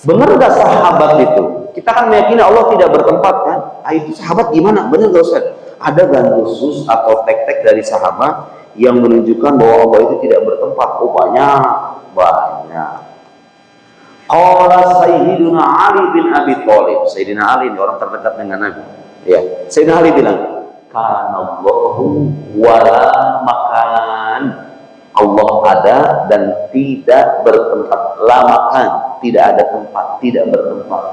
Benar nggak sahabat itu? Kita kan meyakini Allah tidak bertempat kan? Itu sahabat gimana? Benar nggak Ustaz? Ada gan khusus atau tek-tek dari sahabat yang menunjukkan bahwa Allah itu tidak bertempat? Oh banyak, banyak. Qala Sayyidina Ali bin Abi Thalib. Sayyidina Ali ini orang terdekat dengan Nabi. Ya, Sayyidina Ali bilang, "Kanallahu wala makan." Allah ada dan tidak bertempat. Lamakan, tidak ada tempat, tidak bertempat.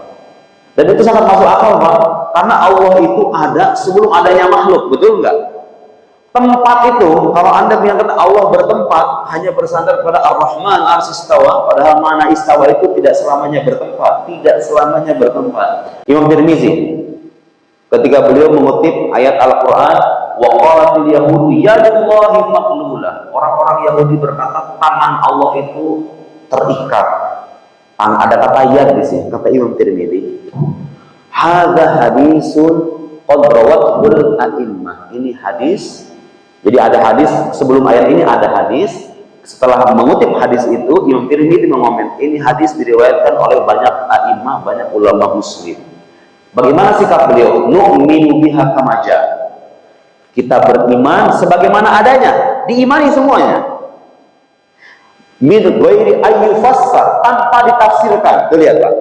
Dan itu sangat masuk akal, Pak. Karena Allah itu ada sebelum adanya makhluk, betul enggak? Tempat itu, kalau Anda menyatakan Allah bertempat, hanya bersandar pada Ar-Rahman Ar-Istawa, padahal mana istawa itu tidak selamanya bertempat, tidak selamanya bertempat. Imam Tirmizi ketika beliau mengutip ayat Al-Quran, wa qalatil yahudu yadullahi maqlulah. Orang-orang Yahudi berkata tangan Allah itu terikat. Ada kata yad di sini, kata Imam Tirmidzi. Hadza hadisun qad rawatul a'immah. Ini hadis. Jadi ada hadis sebelum ayat ini ada hadis. Setelah mengutip hadis itu, Imam Tirmidzi mengomen, ini hadis diriwayatkan oleh banyak a'immah, banyak ulama muslim. Bagaimana sikap beliau? Nu'minu biha kama jaa. Kita beriman sebagaimana adanya, diimani semuanya. Min ghairi ayyufassar, tanpa ditafsirkan. Tuh lihat Pak.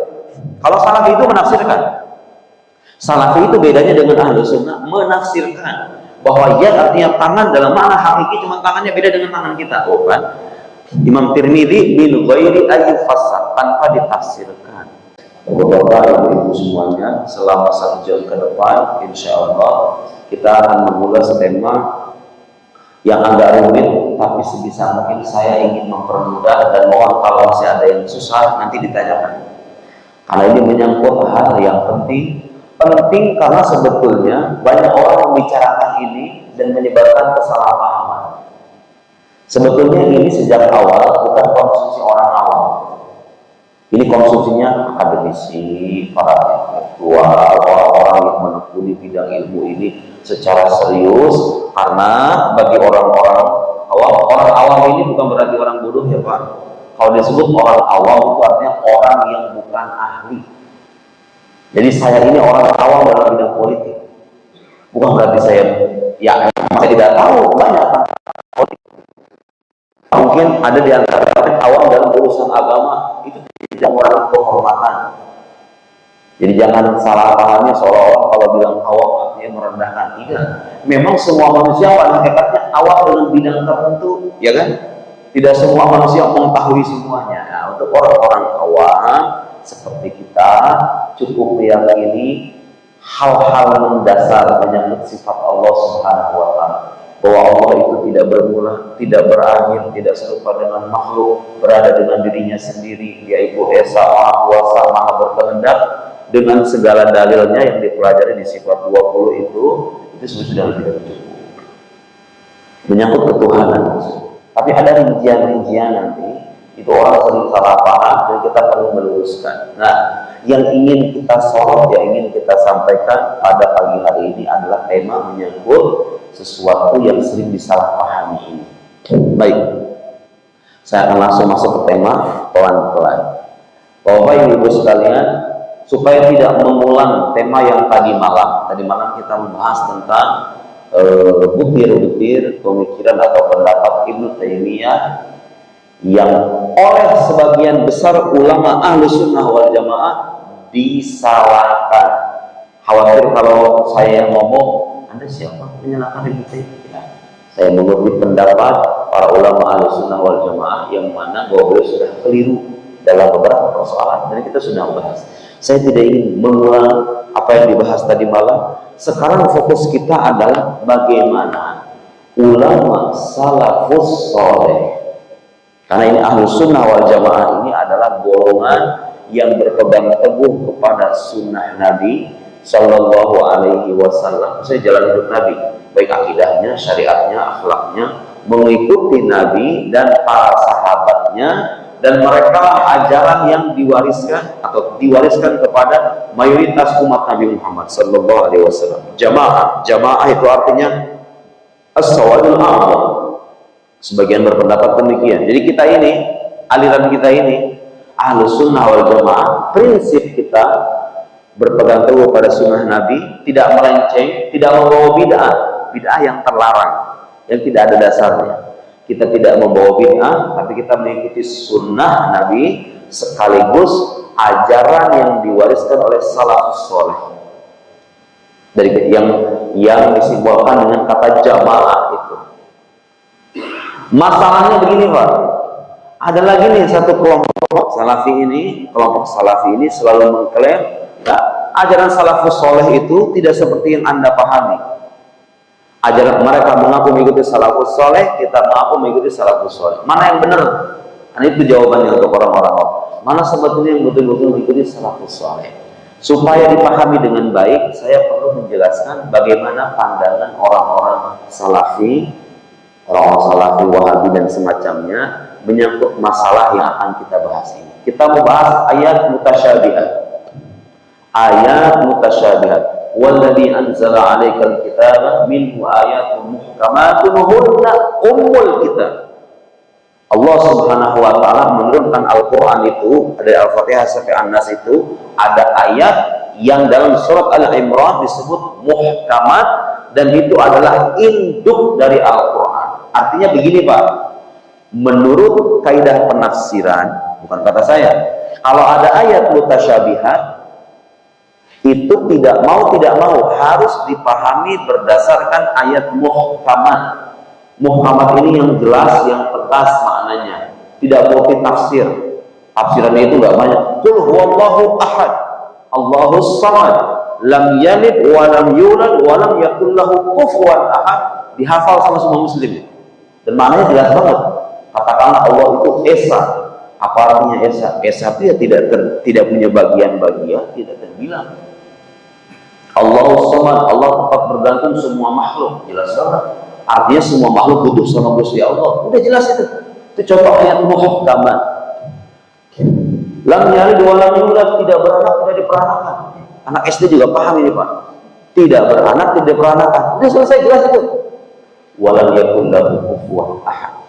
Kalau salafi itu menafsirkan. Salafi itu bedanya dengan ahlu sunnah, menafsirkan bahwa yad artinya tangan dalam makna hakiki, cuma tangannya beda dengan tangan kita. Oh kan? Imam Tirmidzi min ghairi ayyufassar, tanpa ditafsirkan. Bapak Ibu semuanya, selama 1 jam ke depan, insya Allah kita akan mengulas tema yang agak rumit, tapi sebisa mungkin saya ingin mempermudah dan mohon kalau masih ada yang susah nanti ditanyakan. Karena ini menyangkut hal yang penting karena sebetulnya banyak orang membicarakan ini dan menyebabkan kesalahpahaman. Sebetulnya ini sejak awal bukan konsumsi orang awam. Ini konsumsinya akademisi, para intelektual, orang-orang yang menekuni bidang ilmu ini secara serius. Karena bagi orang-orang awam ini bukan berarti orang bodoh ya Pak. Kalau disebut orang awam itu artinya orang yang bukan ahli. Jadi saya ini orang awam dalam bidang politik. Bukan berarti saya tidak tahu banyak politik. Mungkin ada di antara awam dalam urusan agama itu tidak mengurangi kehormatan. Jadi jangan salah pahamnya seolah-olah kalau bilang awam artinya merendahkan. Tidak. Memang semua manusia pada hakikatnya awam dengan bidang tertentu, ya kan? Tidak semua manusia mengetahui semuanya. Nah, untuk orang-orang awam seperti kita cukup meyakini hal-hal mendasar menyangkut sifat Allah Subhanahu wa taala. Bahwa Allah itu tidak bermula, tidak berakhir, tidak serupa dengan makhluk, berada dengan dirinya sendiri, yaitu Esa, Maha Kuasa, Maha Berkehendak, dengan segala dalilnya yang dipelajari di sifat 20 itu sudah lebih dari cukup. Menyangkut ketuhanan. Tapi ada rincian-rincian nanti, itu orang sering salah paham dan kita perlu meluruskan. Nah, yang ingin kita sorot, yang ingin kita sampaikan pada pagi hari ini adalah tema menyangkut sesuatu yang sering disalahpahami ini. Baik, saya akan langsung masuk ke tema pelan-pelan. Bapak Ibu sekalian, supaya tidak mengulang tema yang tadi malam kita membahas tentang butir-butir pemikiran atau pendapat Ibnu Taimiyah yang oleh sebagian besar ulama ahlu sunnah wal jamaah disalahkan. Khawatir kalau saya ngomong, Anda siapa menyalahkan Ibnu Taimiyah? Saya mengutip pendapat para ulama ahlu sunnah wal jamaah yang mana bahwa beliau sudah keliru dalam beberapa persoalan dan kita sudah membahas. Saya tidak ingin mengulang apa yang dibahas tadi malam. Sekarang fokus kita adalah bagaimana ulama salafus soleh. Karena ini ahlu sunnah wal jamaah ini adalah golongan yang berpegang teguh kepada sunnah Nabi Sallallahu Alaihi Wasallam. Saya jalan hidup Nabi, baik akidahnya, syariatnya, akhlaknya, mengikuti Nabi dan para sahabatnya, dan mereka ajaran yang diwariskan kepada mayoritas umat Nabi Muhammad Sallallahu Alaihi Wasallam. Jamaah itu artinya as-sawadul a'zam. Sebagian berpendapat demikian. Jadi kita ini, aliran kita ini Ahlus sunnah wal jamaah, prinsip kita berpegang teguh pada sunnah Nabi, tidak melenceng, tidak membawa bid'ah, bid'ah yang terlarang, yang tidak ada dasarnya. Kita tidak membawa bid'ah, tapi kita mengikuti sunnah Nabi sekaligus ajaran yang diwariskan oleh salafus saleh. Dari yang disimbolkan dengan kata jamaah itu. Masalahnya begini Pak, ada lagi nih satu kelompok salafi ini, selalu mengklaim ya, ajaran salafus soleh itu tidak seperti yang Anda pahami. Ajaran mereka mengaku mengikuti salafus soleh, kita mengaku mengikuti salafus soleh. Mana yang benar? Nah, itu jawabannya untuk orang-orang. Mana sebetulnya yang betul-betul mengikuti salafus soleh? Supaya dipahami dengan baik, saya perlu menjelaskan bagaimana pandangan orang-orang salafi, wahabi dan semacamnya menyangkut masalah yang akan kita bahas ini. Kita membahas ayat mutasyabihat. Ayat mutasyabihat. Walladzi anzala 'alaikal kitaba minhu ayatun muhkamatun hunna ummul kitab. Allah Subhanahu wa taala menurunkan Al-Qur'an itu dari Al-Fatihah sampai An-Nas itu ada ayat yang dalam surat Al-Imran disebut muhkamat dan itu adalah induk dari Al-Qur'an. Artinya begini Pak, menurut kaidah penafsiran, bukan kata saya, kalau ada ayat mutasyabihat itu tidak mau harus dipahami berdasarkan ayat muhkamat. Muhkamat ini yang jelas, yang tegas maknanya, tidak multi tafsir. Tafsirannya itu nggak banyak. Qul huwallahu ahad, Allahus samad, lam yalid wa lam yulad wa lam yakul lahu kufuwan ahad. Dihafal sama semua muslim. Dan maknanya jelas banget. Katakanlah Allah itu esa. Apa artinya esa? Esa itu ya tidak punya bagian-bagian, tidak terbilang. Allahus samad, Allah tempat bergantung semua makhluk, jelas banget. Artinya semua makhluk butuh sama Gusti Allah. Udah jelas itu. Itu contoh ayat muhkamat. Lam yalid wa lam yulad, tidak beranak, tidak diperanakan. Anak SD juga paham ini Pak. Tidak beranak, tidak diperanakan. Udah selesai, jelas itu. Wa lam yakul lahu kufuwan ahad.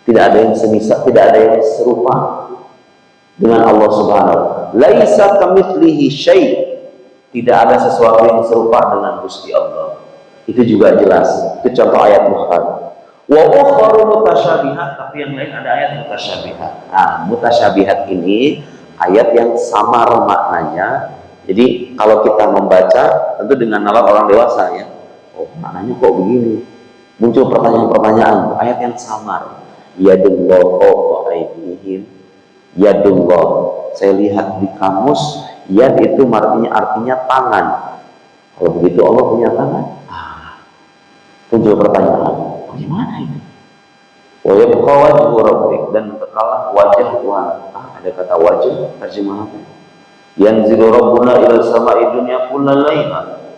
Tidak ada yang semisal, tidak ada yang serupa dengan Allah Subhanahu wa taala. Laisa kamitslihi syai'. Tidak ada sesuatu yang serupa dengan Gusti Allah. Itu juga jelas. Itu contoh ayat muhkamat. Wa ukharu mutasyabihat, tapi yang lain ada ayat mutasyabihat. Nah, mutasyabihat ini ayat yang samar maknanya. Jadi kalau kita membaca tentu dengan nalar orang dewasa ya. Oh, maknanya kok begini? Muncul pertanyaan-pertanyaan, ayat yang samar. Yadullah fawqa aydihim. Yadullah. Saya lihat di kamus, yad itu artinya tangan. Kalau begitu Allah punya tangan? Muncul pertanyaan, bagaimana itu? Wa yabqa wajhu rabbik, dan kekalah wajah Tuhan. Ada kata wajah, terjemahannya. Yanzilu rabbuna ila sama'i dunya kullal laila.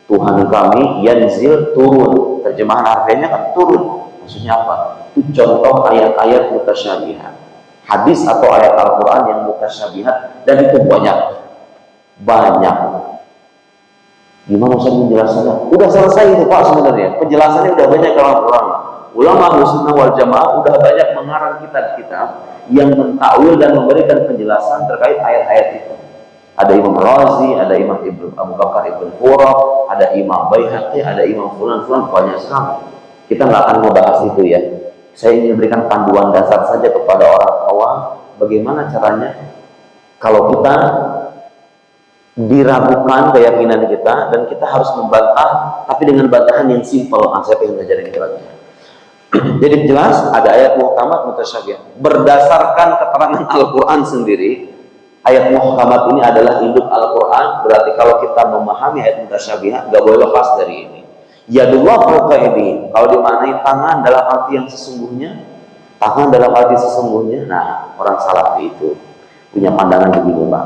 Tuhan kami yanzil, turun. Terjemahan harfiahnya kan turun. Maksudnya apa? Itu contoh ayat-ayat mutasyabihat. Hadis atau ayat Al-Qur'an yang mutasyabihat, dan itu banyak. Gimana saya menjelaskannya? Udah selesai itu Pak sebenarnya. Penjelasannya udah banyak kalau ulama. Ulama Ahlus Sunnah wal Jamaah udah banyak mengarang kitab-kitab yang mentakwil dan memberikan penjelasan terkait ayat-ayat itu. Ada Imam Razi, ada Imam Abu Bakar Ibn Furah, ada Imam Baihaqi, ada Imam Fulan, banyak sekali. Kita nggak akan membahas itu ya. Saya ingin memberikan panduan dasar saja kepada orang awam bagaimana caranya kalau kita diragukan keyakinan kita dan kita harus membantah, tapi dengan bantahan yang simpel. Saya ingin ngajarin kira-kira. Jadi jelas ada ayat muhkamat mutasyabihat berdasarkan keterangan Al-Quran sendiri. Ayat muhkamat ini adalah induk Al-Quran. Berarti kalau kita memahami ayat mutasyabihat nggak boleh lepas dari ini. Yadullah fawqa aydihim, kalau dimaknai tangan dalam arti yang sesungguhnya, tangan dalam arti sesungguhnya. Nah, orang salafi itu punya pandangan begini Pak.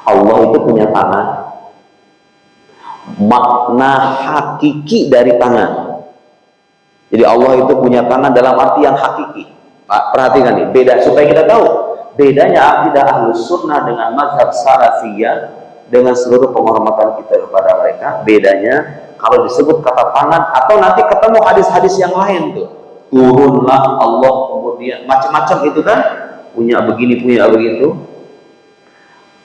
Allah itu punya tangan. Makna hakiki dari tangan. Jadi Allah itu punya tangan dalam arti yang hakiki. Pak, perhatikan nih, beda supaya kita tahu bedanya akidah Ahlus Sunnah dengan mazhab Salafiyah dengan seluruh penghormatan kita kepada mereka. Bedanya kalau disebut kata tangan atau nanti ketemu hadis-hadis yang lain tuh. Turunlah Allah, kemudian macam-macam itu kan. punya begini, punya begitu.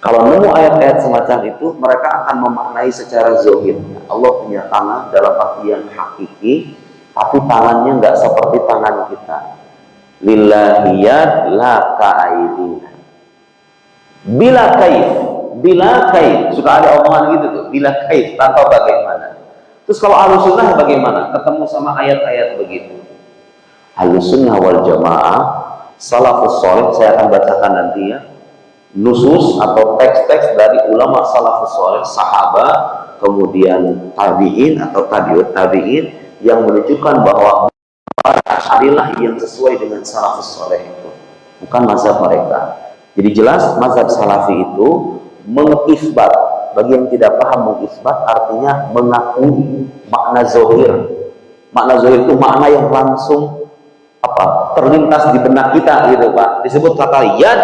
Kalau nemu ayat-ayat semacam itu, mereka akan memaknai secara zahirnya. Allah punya tangan dalam arti yang hakiki, tapi tangannya nggak seperti tangan kita. Lillahi yad la ka'aidina. Bila kaif, bila kaif. Suka ada omongan gitu tuh, bila kaif, tanpa bagaimana. Terus kalau Ahlus Sunnah bagaimana? Ketemu sama ayat-ayat begitu. Ahlus Sunnah wal Jamaah, salafus shalih, saya akan bacakan nanti ya. Nusus atau teks-teks dari ulama salafus shalih, sahabat, kemudian tabi'in atau tabi'ut tabi'in yang menunjukkan bahwa Asy'arilah yang sesuai dengan salafus shalih itu, bukan mazhab mereka. Jadi jelas mazhab salafi itu mengisbat. Bagi yang tidak paham, mengisbat artinya mengakui makna zahir. Makna zahir itu makna yang langsung terlintas di benak kita gitu Pak. Disebut kata yad,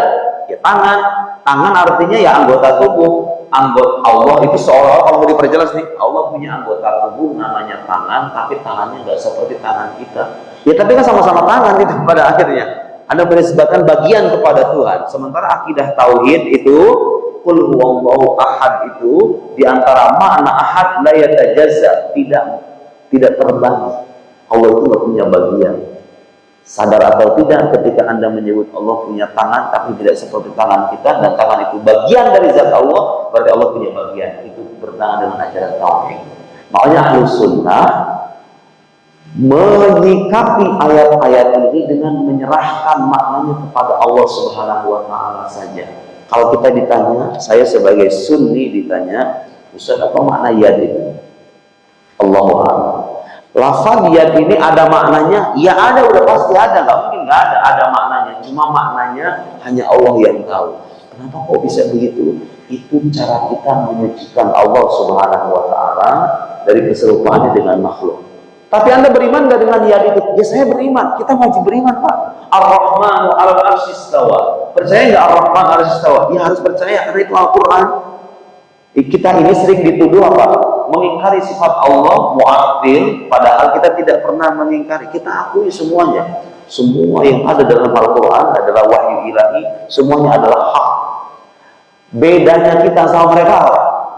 ya tangan. Tangan artinya ya anggota tubuh. Anggota Allah itu seolah-olah, kalau mau diperjelas nih, Allah punya anggota tubuh namanya tangan, tapi tangannya nggak seperti tangan kita. Ya tapi kan sama-sama tangan itu pada akhirnya. Anda menisbatkan bagian kepada Tuhan. Sementara akidah tauhid itu, qul huwallahu ahad itu diantara makna ahad la yatajazza, tidak terbagi. Allah itu nggak punya bagian. Sadar atau tidak, ketika Anda menyebut Allah punya tangan tapi tidak seperti tangan kita, dan tangan itu bagian dari zat Allah, berarti Allah punya bagian. Itu bertentangan dengan ajaran tauhid. Makanya Ahlus Sunnah menyikapi ayat-ayat ini dengan menyerahkan maknanya kepada Allah Subhanahu wa Ta'ala saja. Kalau kita ditanya, saya sebagai Sunni ditanya, Ustaz, apa makna yad itu? Allahu a'lam. Lafaz yad ini ada maknanya? Ya ada, udah pasti ada, nggak mungkin nggak ada. Ada maknanya, cuma maknanya hanya Allah yang tahu. Kenapa kok bisa begitu? Itu cara kita menyucikan Allah Subhanahu wa Ta'ala dari keserupaannya dengan makhluk. Tapi Anda beriman nggak dengan yad itu? Ya saya beriman, kita wajib beriman Pak. Ar-Rahmanu 'alal 'arsy istawa. Percaya nggak Ar-Rahman 'alal 'arsy istawa? Ya harus percaya, karena itu Al-Quran. Kita ini sering dituduh apa? Mengingkari sifat Allah, mu'attil, padahal kita tidak pernah mengingkari. Kita akui semuanya. Semua yang ada dalam Al-Quran adalah wahyu ilahi, semuanya adalah hak. Bedanya kita sama mereka,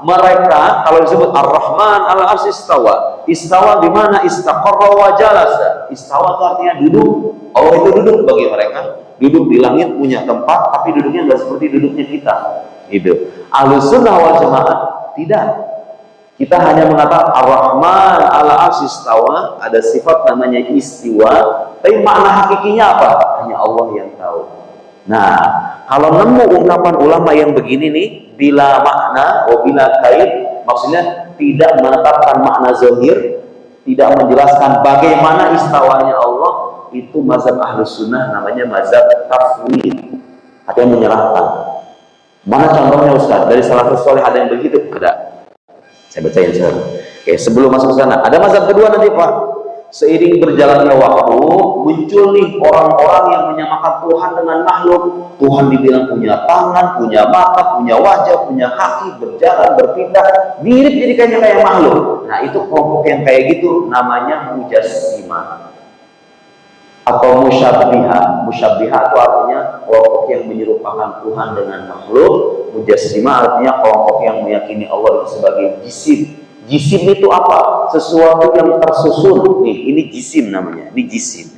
mereka kalau disebut Ar-Rahman 'alal 'arsy istawa, istawa di mana? Istaqarra wa jalasa. Istawa itu artinya duduk. Allah itu duduk bagi mereka. Duduk di langit, punya tempat, tapi duduknya nggak seperti duduknya kita. Gitu. Ahlus Sunnah wal Jamaah tidak. Kita hanya mengatakan Ar-Rahman 'alal 'arsy istawa, ada sifat namanya istiwa, tapi makna hakikinya apa? Hanya Allah yang tahu. Nah, kalau nemu ungkapan ulama yang begini nih, bila makna, bila kait, maksudnya tidak menetapkan makna zahir, tidak menjelaskan bagaimana istawanya Allah, itu mazhab Ahlus Sunnah namanya mazhab tafwid. Ada yang menyerahkan. Mana contohnya Ustaz? Dari salafus saleh ada yang begitu? Ada. Saya bacain sekarang. Oke, sebelum masuk ke sana, ada mazhab kedua nanti Pak. Seiring berjalannya waktu, muncul nih orang-orang yang menyamakan Tuhan dengan makhluk. Tuhan dibilang punya tangan, punya mata, punya wajah, punya kaki, berjalan, berpindah, mirip jadi kayak makhluk. Nah, itu kelompok yang kayak gitu namanya mujassimah atau musyabbihah. Musyabbihah itu artinya kelompok yang menyerupakan Tuhan dengan makhluk. Mujassimah artinya kelompok yang meyakini Allah itu sebagai jisim. Jisim itu apa? Sesuatu yang tersusun. Nih, ini jisim namanya. Ini jisim.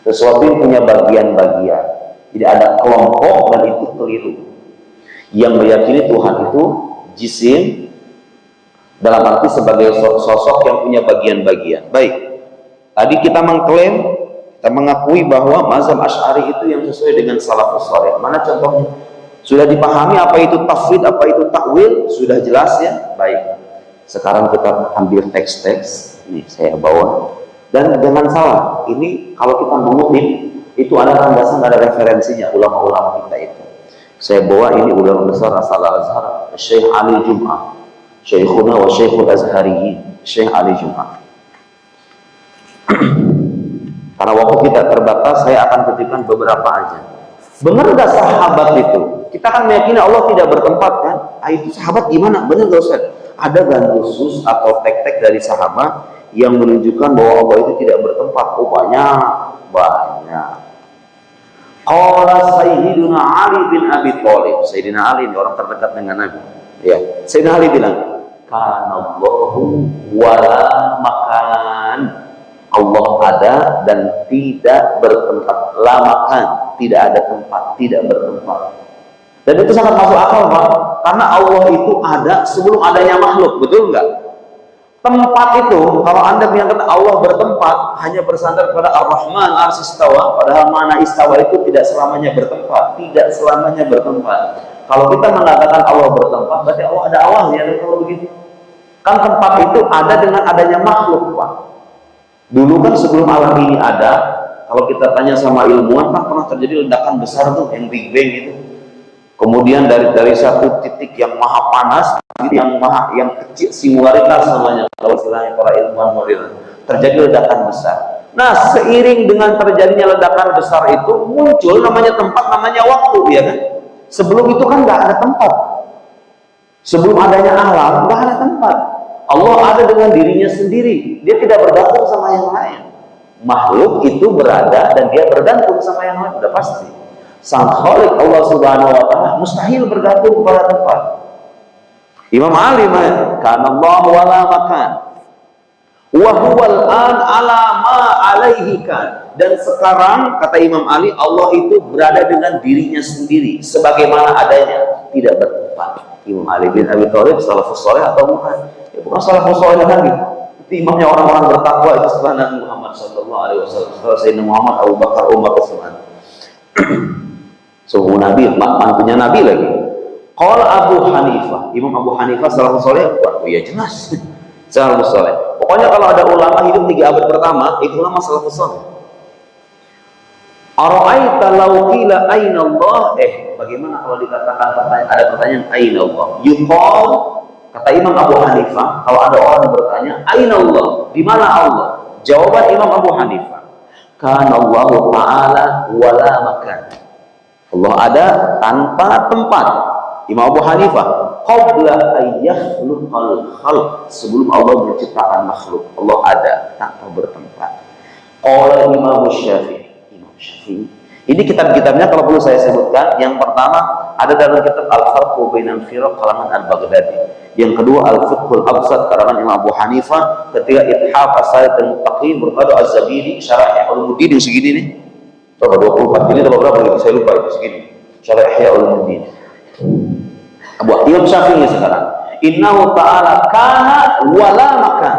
Sesuatu yang punya bagian-bagian. Jadi ada kelompok dan itu keliru. Yang meyakini Tuhan itu jisim dalam arti sebagai sosok yang punya bagian-bagian. Baik. Tadi kita mengklaim, kita mengakui bahwa mazhab Asy'ari itu yang sesuai dengan salafus saleh. Mana contohnya? Sudah dipahami apa itu tafwid, apa itu takwil? Sudah jelas ya? Baik. Sekarang kita ambil teks-teks. Ini saya bawa. Dan jangan salah, ini kalau kita mengutip, itu ada landasan, ada referensinya ulama-ulama kita itu. Saya bawa ini ulama besar asal Al-Azhar, Syekh Ali Jum'ah. Syekhuna wa Syekhul Azhariyin, Syekh Ali Jum'ah. Karena waktu kita terbatas, saya akan kutipkan beberapa aja. Benar nggak sahabat itu? Kita kan meyakini Allah tidak bertempat kan? Itu sahabat gimana? Benar nggak Ustaz? Ada gan khusus atau tek-tek dari sahabat yang menunjukkan bahwa Allah itu tidak bertempat. Oh banyak. Qala Sayyidina Ali bin Abi Thalib. Sayyidina Ali ini orang terdekat dengan Nabi. Ya, Sayyidina Ali bilang, "Kanallahu wala makan." Allah ada dan tidak bertempat. La makan, tidak ada tempat, tidak bertempat. Dan itu sangat masuk akal, Pak. Karena Allah itu ada sebelum adanya makhluk, betul enggak? Tempat itu, kalau Anda menyangka Allah bertempat, hanya bersandar kepada Ar-Rahman, Ar-Sistawa, padahal mana istawa itu tidak selamanya bertempat, tidak selamanya bertempat. Kalau kita mengatakan Allah bertempat, berarti Allah ada awalnya, kalau begitu. Kan tempat itu ada dengan adanya makhluk, Pak. Dulu kan sebelum alam ini ada, kalau kita tanya sama ilmuwan, kan pernah terjadi ledakan besar tuh, yang Big Bang itu. Kemudian dari satu titik yang maha panas, yang kecil, singularitas namanya kalau istilahnya para ilmuwan modern, terjadi ledakan besar. Nah, seiring dengan terjadinya ledakan besar itu muncul namanya tempat, namanya waktu, ya kan? Sebelum itu kan nggak ada tempat. Sebelum adanya alam nggak ada tempat. Allah ada dengan dirinya sendiri. Dia tidak bergantung sama yang lain. Makhluk itu berada dan dia bergantung sama yang lain, udah pasti. Sang Khalik Allah Subhanahu wa taala mustahil bergantung kepada tempat. Imam Ali kana Allah wala makan. Wa huwal an ala ma alaihi kan. Dan sekarang kata Imam Ali, Allah itu berada dengan dirinya sendiri sebagaimana adanya, tidak bertempat. Imam Ali bin Abi Thalib salafus saleh atau bukan? Ya, bukan salafus saleh lagi. Itu imamnya orang-orang bertakwa itu setelah Nabi Muhammad sallallahu alaihi wasallam, setelah Sayyidina Muhammad, Abu Bakar, Umar, Utsman. Suhu Nabi, mantunya Nabi lagi. Qala Abu Hanifah, Imam Abu Hanifah salafus saleh, oh ya jelas. Salafus saleh. Pokoknya kalau ada ulama hidup 3 abad pertama, itu ulama salafus saleh. Ara'aita law qila aina Allah? Bagaimana kalau dikatakan ada pertanyaan aina Allah? Yuqal, kata Imam Abu Hanifah, kalau ada orang bertanya, aina Allah? Di mana Allah? Jawaban Imam Abu Hanifah, kana Allah Ta'ala wala makan. Allah ada tanpa tempat. Imam Abu Hanifah, qabla ayyakhluqal khalq, sebelum Allah menciptakan makhluk, Allah ada tanpa bertempat. Qala Imam Syafi'i, ini kitab-kitabnya kalau perlu saya sebutkan. Yang pertama ada dalam kitab Al-Farqu Bainal Firaq kalangan Al-Baghdadi. Yang kedua Al-Fiqhul Absat karangan Imam Abu Hanifah. Ketiga Ithaf As-Said al-Muttaqin berkata Az-Zabiri Syarah Ulumuddin yang segini nih. Berapa 24 ini atau berapa lagi? Saya lupa itu segini. Syarah Ihya Ulumuddin. Abu Imam Syafi'i sekarang. Innahu ta'ala kana wala makan.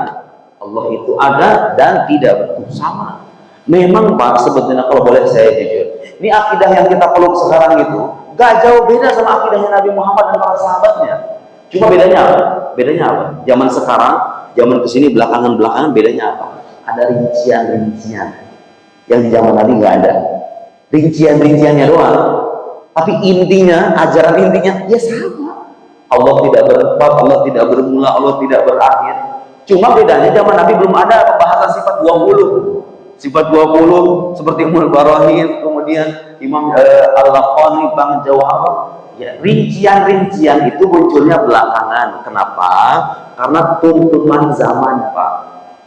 Allah itu ada dan tidak bentuk, sama. Memang Pak, sebetulnya kalau boleh saya jujur, ini akidah yang kita peluk sekarang itu gak jauh beda sama akidahnya Nabi Muhammad dan para sahabatnya. Cuma bedanya apa? Bedanya apa? Zaman sekarang, zaman kesini belakangan bedanya apa? Ada rincian-rincian yang di zaman Nabi nggak ada. Rincian-rinciannya doang. Tapi intinya, ajaran intinya ya sama. Allah tidak bertempat, Allah tidak bermula, Allah tidak berakhir. Cuma bedanya zaman Nabi belum ada pembahasan sifat 20. Sifat 20 seperti Ummul Barahin, kemudian Imam Al-Laqani, Bang Jawab. Ya, rincian-rincian itu munculnya belakangan. Kenapa? Karena tuntutan zaman, Pak.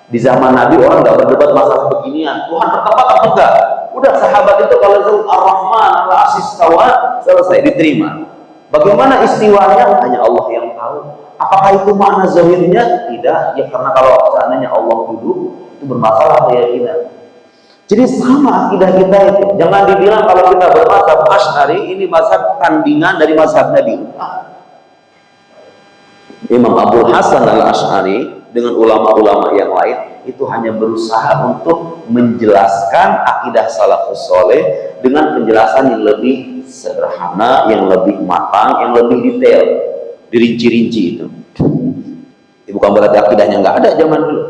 Di zaman Nabi orang nggak berdebat masalah beginian. Tuhan bertempat apa enggak? Udah sahabat itu kalau disebut Ar-Rahman, Al-Istawa, selesai diterima. Bagaimana istiwanya? Hanya Allah yang tahu. Apakah itu makna zahirnya? Tidak. Ya karena kalau seandainya Allah duduk, itu bermasalah keyakinan. Jadi sama akidah kita itu. Jangan dibilang kalau kita bermazhab Asy'ari ini mazhab tandingan dari mazhab Nabi. Imam Abdul Hasan Al-Asy'ari dengan ulama-ulama yang lain itu hanya berusaha untuk menjelaskan akidah salafus saleh dengan penjelasan yang lebih sederhana, yang lebih matang, yang lebih detail, dirinci-rinci itu. Bukan berarti akidahnya nggak ada zaman dulu.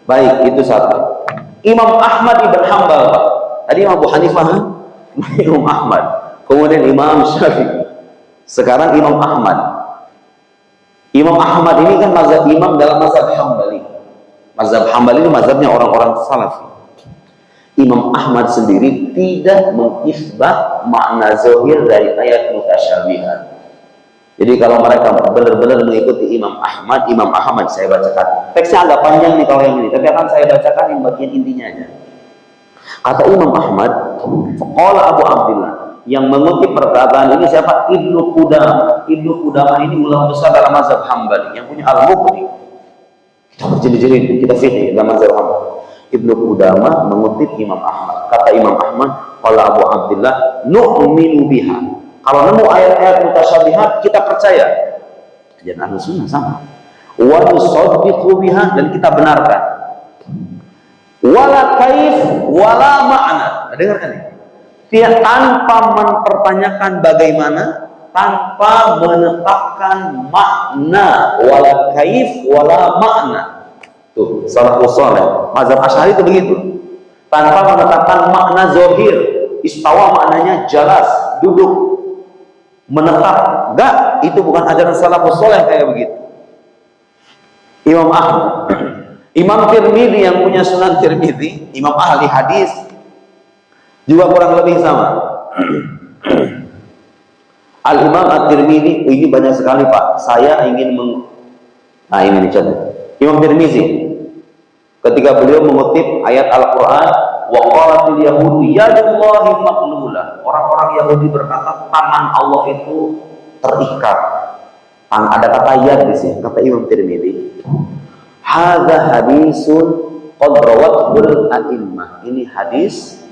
Baik, itu satu. Imam Ahmad ibn Hanbal, Pak. Tadi Imam Abu Hanifah, Imam Ahmad. Kemudian Imam Syafi'i. Sekarang Imam Ahmad. Imam Ahmad ini kan mazhab imam dalam mazhab Hambali. Mazhab Hambali ini mazhabnya orang-orang Salafi. Imam Ahmad sendiri tidak mengisbah makna zahir dari ayat mutasyabihat. Jadi kalau mereka benar-benar mengikuti Imam Ahmad saya bacakan. Teksnya agak panjang nih kalau yang ini, tapi akan saya bacakan yang bagian intinya aja. Kata Imam Ahmad, Faqala Abu Abdillah, yang mengutip perkataan ini siapa? Ibnu Qudamah. Ibnu Qudamah ini ulama besar dalam mazhab Hambali yang punya Al-Mughni. Kita berjilid-jilid, kita fikih dalam mazhab Hambali. Ibnu Qudamah mengutip Imam Ahmad. Kata Imam Ahmad, qala Abu Abdillah, nu'minu biha. Kalau nemu ayat-ayat mutasyabihat, kita percaya. Dan Ahlussunnah sama. Wa nusaddiqu biha, dan kita benarkan. Wala kaif wala ma'na. Dengarkan ini. Dia tanpa mempertanyakan bagaimana, tanpa menetapkan makna, wala kaif wala makna. Tuh, salafus saleh, mazhab Asy'ari itu begitu. Tanpa menetapkan makna zahir, istawa maknanya jelas, duduk, menetap. Enggak, itu bukan ajaran salafus saleh kayak begitu. Imam Ahmad, Imam Tirmidzi yang punya Sunan Tirmidzi, imam ahli hadis, juga kurang lebih sama. Al-Imam At-Tirmidzi, ini banyak sekali Pak. Saya ingin nah ini contoh. Imam Tirmidzi ketika beliau mengutip ayat Al-Qur'an, wa qalatil yahudu yadullahi maglulah. Orang-orang Yahudi berkata tangan Allah itu terikat. Ada kata yad di sini, kata Imam Tirmidzi. Hadza hadisun qad rawatul a'immah. Ini hadis.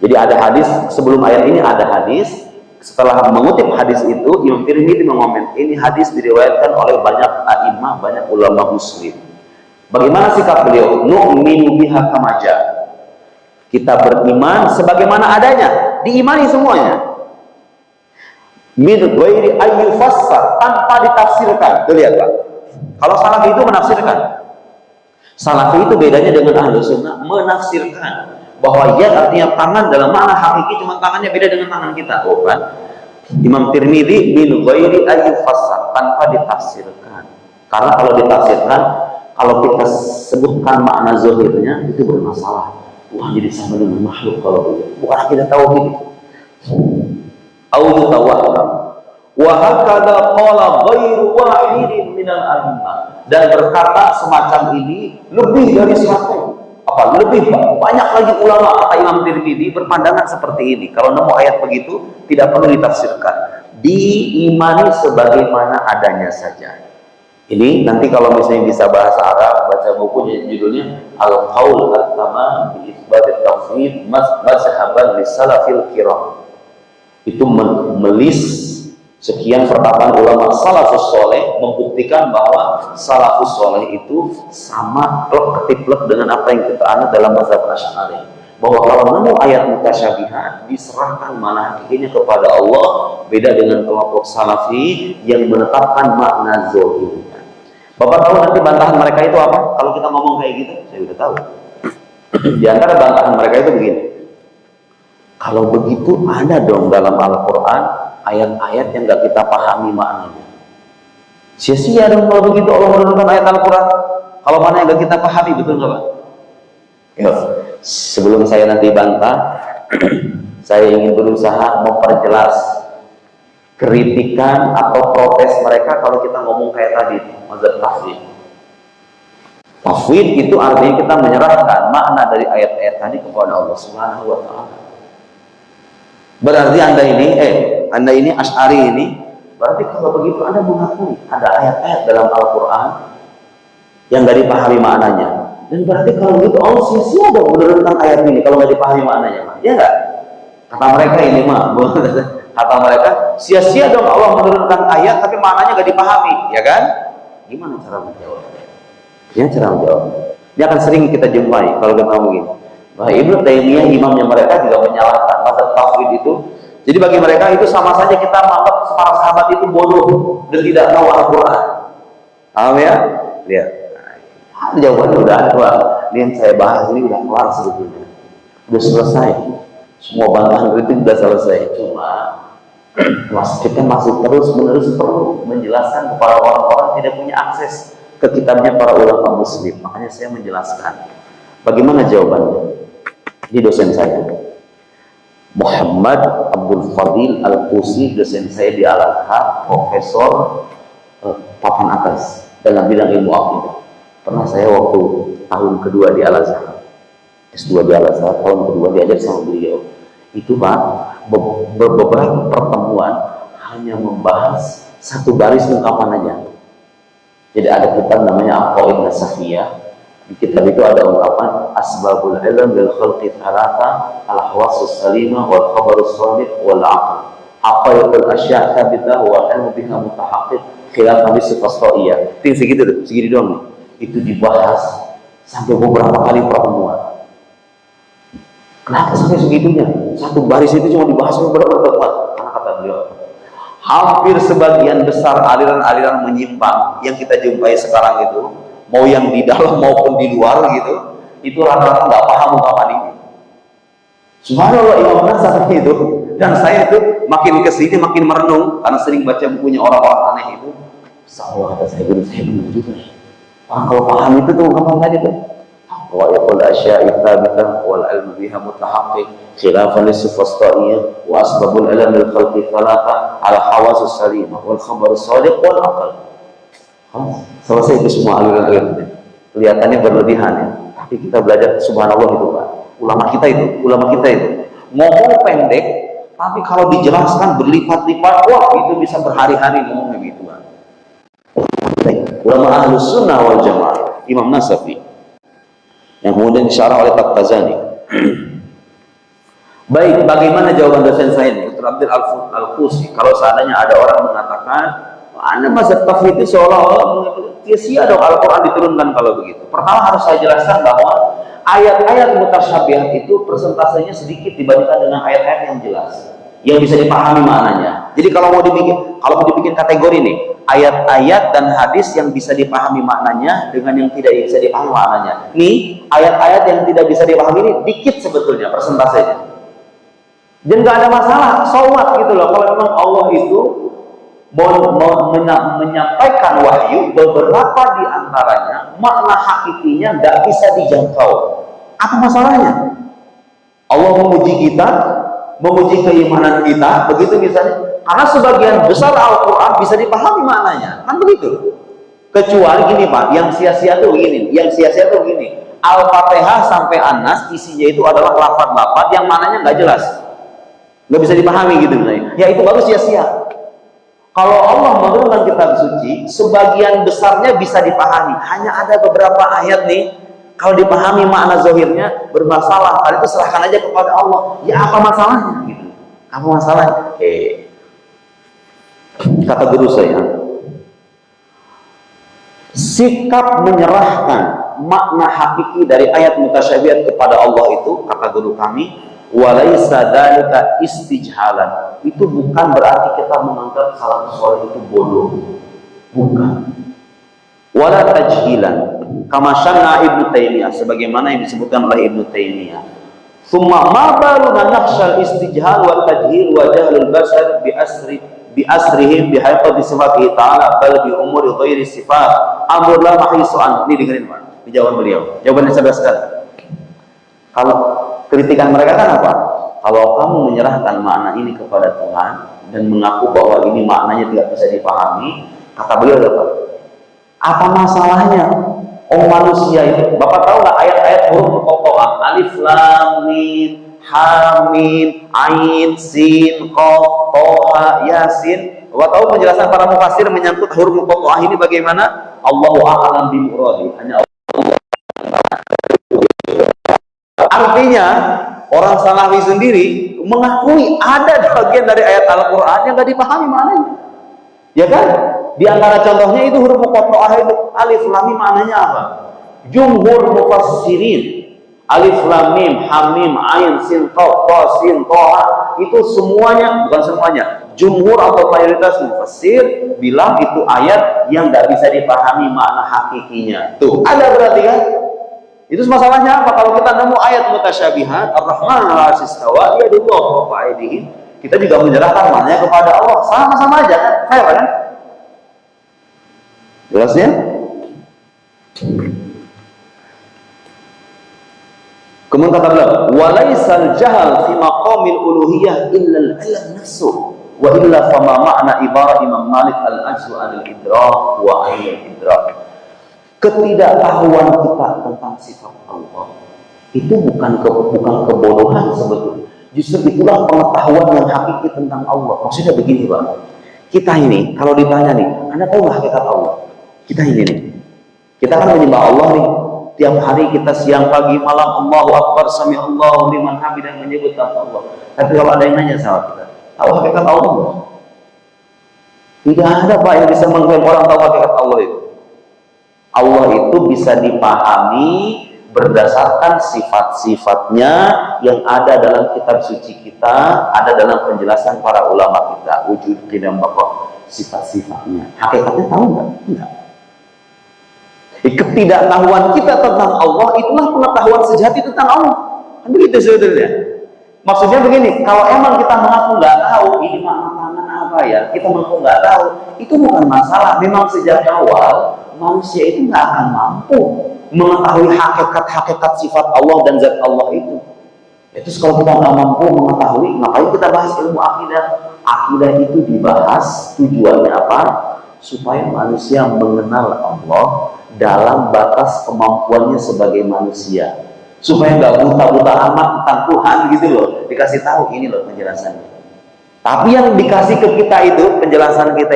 Jadi ada hadis sebelum ayat ini, ada hadis. Setelah mengutip hadis itu, Imam Tirmidzi mengomen, ini hadis diriwayatkan oleh banyak a'immah, banyak ulama muslim. Bagaimana sikap beliau? Nu'minu biha kama jaa. Kita beriman sebagaimana adanya, diimani semuanya. Min ghairi ayyufassar, tanpa ditafsirkan. Tuh lihat Pak. Kalau Salafi itu menafsirkan. Salafi itu bedanya dengan Ahlussunnah, menafsirkan. Bahwa yad artinya tangan dalam makna hakiki, cuma tangannya beda dengan tangan kita. Oh kan? Imam Tirmidzi min ghairi ayyufassar, tanpa ditafsirkan. Karena kalau ditafsirkan, kalau kita sebutkan makna zahirnya itu bermasalah. Wah, jadi sama dengan makhluk kalau begitu. Bukan kita tahu gitu. Au yutawahham. Wa hakadha qala ghairu wahidin minal a'immah. Dan berkata semacam ini lebih dari satu. Lebih banyak lagi ulama, kata Imam Tirmidzi, berpandangan seperti ini. Kalau nemu ayat begitu, tidak perlu ditafsirkan, diimani sebagaimana adanya saja. Ini nanti kalau misalnya bisa bahasa Arab, baca bukunya, judulnya Al-Qaul At-Tamam bi Itsbat At-Tauhid Mazhaban Lis-Salafil Kiram. Itu melis sekian perkataan ulama salafus soleh membuktikan bahwa salafus soleh itu sama plek ketiplek dengan apa yang kita anut dalam mazhab Asy'ari, bahwa kalau nemu ayat mutasyabihat diserahkan mana hakikinya kepada Allah, beda dengan kelompok salafi yang menetapkan makna zahirnya. Bapak tahu nanti bantahan mereka itu apa? Kalau kita ngomong kayak gitu, saya udah tahu. Di antara bantahan mereka itu begini, kalau begitu ada dong dalam Al-Quran ayat-ayat yang gak kita pahami maknanya. Sia-sia dong kalau begitu Allah menurunkan ayat Al-Quran kalau mana yang gak kita pahami, betul nggak Pak? Yuk, sebelum saya nanti bantah, saya ingin berusaha memperjelas kritikan atau protes mereka kalau kita ngomong kayak tadi, mazhab tafwid. Tafwid itu artinya kita menyerahkan makna dari ayat-ayat tadi kepada Allah Subhanahu wa Ta'ala. Berarti Anda ini Asy'ari ini, berarti kalau begitu Anda mengakui ada ayat-ayat dalam Al-Quran yang gak dipahami maknanya. Dan berarti kalau begitu Allah sia-sia dong menurunkan ayat ini kalau gak dipahami maknanya, ya enggak? Kata mereka ini kata mereka sia-sia dong Allah menurunkan ayat tapi maknanya gak dipahami, ya kan? Gimana cara menjawab? Ini akan sering kita jumpai kalau kita ngomong begini. Bahwa Ibnu Taimiyah imamnya mereka juga menyalahkan mazhab tafwid itu. Jadi bagi mereka itu sama saja kita menganggap para sahabat itu bodoh dan tidak tahu Al-Quran. Paham ya? Lihat. Jawabannya udah ada. Ini yang saya bahas ini udah kelar sebetulnya. Udah selesai. Semua bantahan kritik udah selesai. Cuma kita masih terus-menerus perlu menjelaskan kepada orang-orang tidak punya akses ke kitabnya para ulama muslim. Makanya saya menjelaskan. Bagaimana jawabannya? Di dosen saya Muhammad Abdul Fadil Al-Qusi, dosen saya di Al-Azhar, profesor papan atas dalam bidang ilmu akidah. Pernah saya waktu tahun kedua di Al-Azhar, S2 di Al-Azhar, tahun kedua diajar sama beliau. Itu Pak, beberapa pertemuan hanya membahas satu baris ungkapan aja. Jadi ada kitab namanya Aqaid Nasafiyah. Di kitab itu ada ungkapan asbabul ilm bil khalqi thalatha al-hawasus salimah wal khabarus shadiq wal aql. Aqaidul asya' thabitah wa ilmu biha mutahaqqiq khilafan li sifat. Itu segitu tuh, segini doang nih. Itu dibahas sampai beberapa kali pertemuan. Kenapa sampai segitunya? Satu baris itu cuma dibahas beberapa pertemuan. Karena kata beliau, hampir sebagian besar aliran-aliran menyimpang yang kita jumpai sekarang itu, mau yang di dalam maupun di luar gitu, itu rata-rata nggak paham ungkapan ini. Subhanallah, Imam Nasafi itu, dan saya itu makin kesini makin merenung karena sering baca bukunya orang-orang aneh itu. Insya-Allah kata saya guru saya benar juga. Orang kalau paham itu tuh ungkapan tadi tuh. Wa yaqul asya'i thabitah wal ilmu biha mutahaqqiq khilafan lisifasta'iyah wa asbabul ilm bil khalqi thalatha al hawasus salimah wal khabarus shadiq wal aql. Selesai itu semua aliran-aliran. Kelihatannya berlebihan ya, tapi kita belajar subhanallah itu Pak. Ulama kita itu ngomong pendek, tapi kalau dijelaskan berlipat-lipat, wah itu bisa berhari-hari ngomongnya gitu Pak. Ulama Ahlus Sunnah wal Jamaah, Imam Nasafi, yang kemudian disyarah oleh Taftazani. Baik, bagaimana jawaban dosen saya ini, Dr. Abdul Al-Qusi, kalau seandainya ada orang mengatakan Anda mazhab tafwid itu seolah-olah sia-sia dong Al-Quran diturunkan kalau begitu. Pertama harus saya jelaskan bahwa ayat-ayat mutasyabihat itu persentasenya sedikit dibandingkan dengan ayat-ayat yang jelas, yang bisa dipahami maknanya. Jadi kalau mau dibikin kategori nih, ayat-ayat dan hadis yang bisa dipahami maknanya dengan yang tidak bisa dipahami maknanya. Nih, ayat-ayat yang tidak bisa dipahami ini dikit sebetulnya persentasenya. Dan nggak ada masalah, shawat gitu loh. Kalau memang Allah itu menyampaikan wahyu, beberapa di antaranya makna hakikinya nggak bisa dijangkau. Apa masalahnya? Allah memuji kita, memuji keimanan kita, begitu misalnya. Karena sebagian besar Al-Quran bisa dipahami maknanya, kan begitu. Kecuali gini Pak, yang sia-sia tuh begini, Al-Fatihah sampai An-Nas isinya itu adalah lafaz-lafaz yang maknanya nggak jelas, nggak bisa dipahami gitu misalnya. Ya itu baru sia-sia. Kalau Allah menurunkan kitab suci, sebagian besarnya bisa dipahami. Hanya ada beberapa ayat nih, kalau dipahami makna zahirnya bermasalah. Hal itu serahkan aja kepada Allah. Ya apa masalahnya? Gitu. Apa masalahnya? Kata guru saya, sikap menyerahkan makna hakiki dari ayat mutasyabihat kepada Allah itu, kata guru kami, walaisa dzalika istijhalan. Itu bukan berarti kita menganggap salah sesuatu itu bodoh, bukan. Wala tajhilan, kama syana Ibnu Taimiyah, sebagaimana yang disebutkan oleh Ibnu Taimiyah. Summa ma baluna nakhshal istijhal wa tajhil wa jahlul bashar bi asrihim bi haqqi sifatihi ta'ala bal bi umuri ghairi sifat amrul la mahisu an. Ini dengerin Pak, dijawab beliau. Jawabannya cerdas sekali. Kalau kritikan mereka kan apa? Kalau kamu menyerahkan makna ini kepada Tuhan dan mengaku bahwa ini maknanya tidak bisa dipahami, kata beliau apa? Apa masalahnya? Oh manusia itu, Bapak tahu nggak ayat-ayat huruf muqatta'ah? Alif, lam, mim, ha, mim, ain, sin, qaf, toha, yasin. Bapak tahu penjelasan para mufassir menyangkut huruf muqatta'ah ini bagaimana? Allahu a'lam bi muradi. Hanya Allah. Artinya orang Salafi sendiri mengakui ada bagian dari ayat Al-Quran yang nggak dipahami maknanya, ya kan? Di antara contohnya itu huruf muqatta'ah itu alif lam mim, maknanya apa? Jumhur mufassirin, alif lam mim, ha mim, ain, sin, qaf, ta, sin, ta, itu semuanya, bukan semuanya, jumhur atau mayoritas mufassir bilang itu ayat yang nggak bisa dipahami makna hakikinya. Tuh, ada berarti kan? Itu masalahnya apa? Kalau kita nemu ayat mutasyabihat, Ar-Rahman al-Arsyis istawa, ya Allah wa aidihi, kita juga menyerahkan maknanya kepada Allah. Sama-sama aja kan? Fair kan? Jelasnya? Kemudian kata beliau, walaisal jahal fi maqamil uluhiyah illa al-ilm nafsu wa illa fama ma'na ibarat Imam Malik al-ajzu anil idrak wa ainul idrak. Ketidaktahuan kita tentang sifat Allah itu bukan kebodohan sebetulnya. Justru itulah pengetahuan yang hakiki tentang Allah. Maksudnya begini Pak, kita ini kalau ditanya nih, Anda tahu nggak hakikat Allah? Kita ini nih, kita kan menyembah Allah nih, tiap hari kita siang pagi malam Allahu Akbar, sami Allahu liman hamidah, menyebut nama Allah. Tapi kalau ada yang nanya sama kita, tahu hakikat Allah nggak? Tidak ada Pak yang bisa mengklaim orang tahu hakikat Allah itu. Allah itu bisa dipahami berdasarkan sifat-sifatnya yang ada dalam kitab suci kita, ada dalam penjelasan para ulama kita, wujud qidam baqa, sifat-sifatnya. Hakikatnya tahu nggak? Enggak. Ketidaktahuan kita tentang Allah itulah pengetahuan sejati tentang Allah. Kan begitu sebetulnya. Maksudnya begini, kalau emang kita mengaku nggak tahu ini makna tangan apa ya, kita mengaku nggak tahu, itu bukan masalah. Memang sejak awal manusia itu nggak akan mampu mengetahui hakikat-hakikat sifat Allah dan zat Allah itu. Itu kalau kita nggak mampu mengetahui, ngapain kita bahas ilmu akidah? Akidah itu dibahas tujuannya apa? Supaya manusia mengenal Allah dalam batas kemampuannya sebagai manusia. Supaya nggak buta-buta amat tentang Tuhan gitu loh. Dikasih tahu ini loh penjelasannya. Tapi yang dikasih ke kita itu, penjelasan kita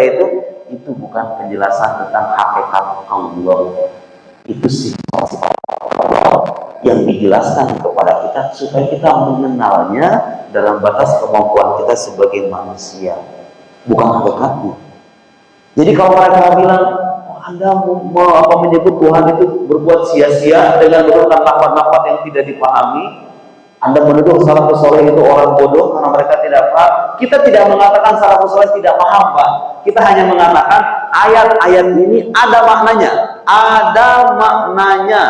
itu bukan penjelasan tentang hakikat Allah. Itu sifat-sifat Allah yang dijelaskan kepada kita supaya kita mengenalnya dalam batas kemampuan kita sebagai manusia, bukan hakikatnya. Jadi kalau mereka bilang Anda menyebut Tuhan itu berbuat sia-sia dengan menggunakan lafaz-lafaz yang tidak dipahami, Anda menuduh salafus saleh itu orang bodoh karena mereka tidak paham. Kita tidak mengatakan salafus saleh tidak paham Pak. Kita hanya mengatakan ayat-ayat ini ada maknanya. Ada maknanya.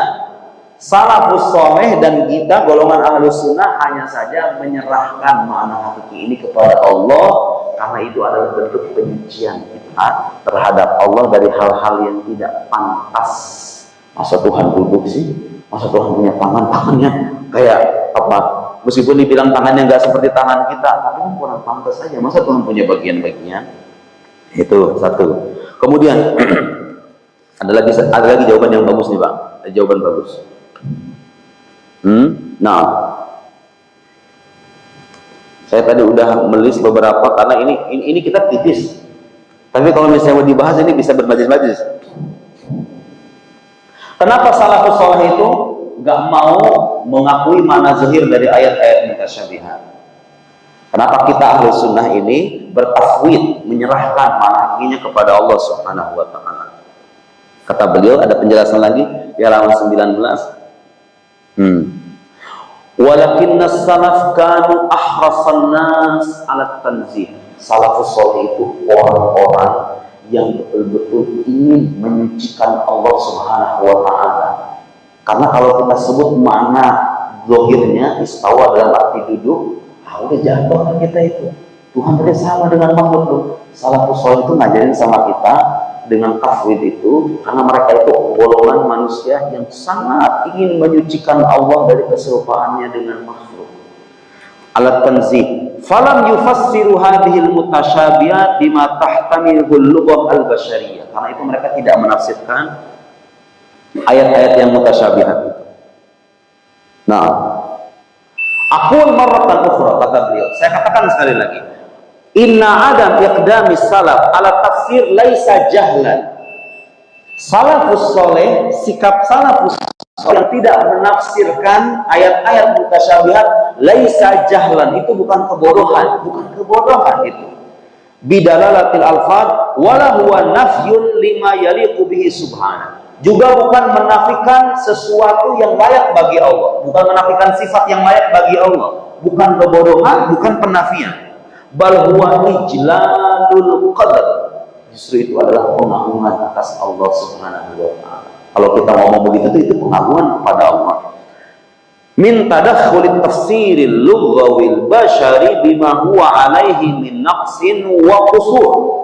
Salafus saleh dan kita golongan ahlus sunnah hanya saja menyerahkan makna hakiki ini kepada Allah karena itu adalah bentuk penyucian kita terhadap Allah dari hal-hal yang tidak pantas. Masa Tuhan duduk sih? Masa Tuhan punya tangannya kayak apa? Meskipun dibilang tangannya nggak seperti tangan kita, tapi kan kurang pantas saja. Masa Tuhan punya bagian-bagian? Itu satu. Kemudian ada lagi jawaban yang bagus nih Pak. Jawaban bagus. Nah, saya tadi udah melis beberapa karena ini kita tipis. Tapi kalau misalnya mau dibahas ini bisa bermajlis-majlis. Kenapa salafus saleh itu nggak mau mengakui makna zahir dari ayat-ayat mutasyabihat? Kenapa kita ahlus sunnah ini bertafwid, menyerahkan makna hakikinya kepada Allah Subhanahu wa taala? Kata beliau, ada penjelasan lagi di halaman 19. Walakinna salaf kanu ahrasan nas ala tanzih. Salafus saleh itu orang-orang yang betul-betul ingin menyucikan Allah Subhanahu wa taala. Karena kalau kita sebut makna zahirnya istawa dalam arti duduk, udah jatuh kan kita itu. Tuhan tidak sama dengan makhluk tuh. Salafus saleh itu ngajarin sama kita dengan tafwid itu karena mereka itu golongan manusia yang sangat ingin menyucikan Allah dari keserupaannya dengan makhluk. Alat tanzih falam yufassiru hadhil mutasyabihat bima tahtamilul lughah al-basyariyah. Karena itu mereka tidak menafsirkan ayat-ayat yang mutasyabihat itu. Nah, aqul marratan ukhra, kata beliau, saya katakan sekali lagi, inna adam iqdamis salaf ala tafsir laisa jahlan. Salafus soleh, sikap salafus soleh yang tidak menafsirkan ayat-ayat mutasyabihat laisa jahlan, itu bukan kebodohan itu. Bidalalatil alfad wala huwa nafyun lima yaliqu bihi subhanahu. Juga bukan menafikan sesuatu yang layak bagi Allah, bukan menafikan sifat yang layak bagi Allah, bukan kebodohan, bukan penafian. Bal huwa ijlalul qadar. Justru itu adalah pengagungan atas Allah Subhanahu wa taala. Kalau kita ngomong begitu itu pengagungan kepada Allah. Min tadakhulit tafsiril lughawil basyari bima huwa alaihi min naqsin wa qusur.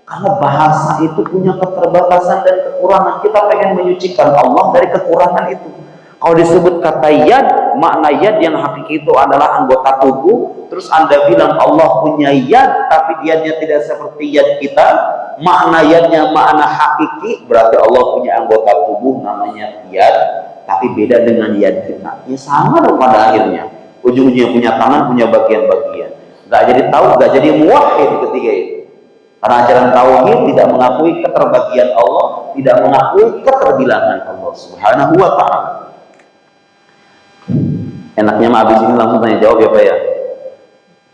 Karena bahasa itu punya keterbatasan dan kekurangan. Kita pengen menyucikan Allah dari kekurangan itu. Kalau disebut kata yad, makna yad yang hakiki itu adalah anggota tubuh. Terus Anda bilang Allah punya yad, tapi yadnya tidak seperti yad kita. Makna yadnya makna hakiki, berarti Allah punya anggota tubuh namanya yad, tapi beda dengan yad kita. Ya sama dong pada akhirnya. ujung-ujungnya punya tangan, punya bagian-bagian. Nggak jadi tahu, nggak jadi muwahhid ketiga itu. Karena ajaran tauhid tidak mengakui keterbagian Allah, tidak mengakui keterbilangan Allah Subhanahu wa taala. Enaknya mah abis ini langsung tanya jawab ya Pak ya.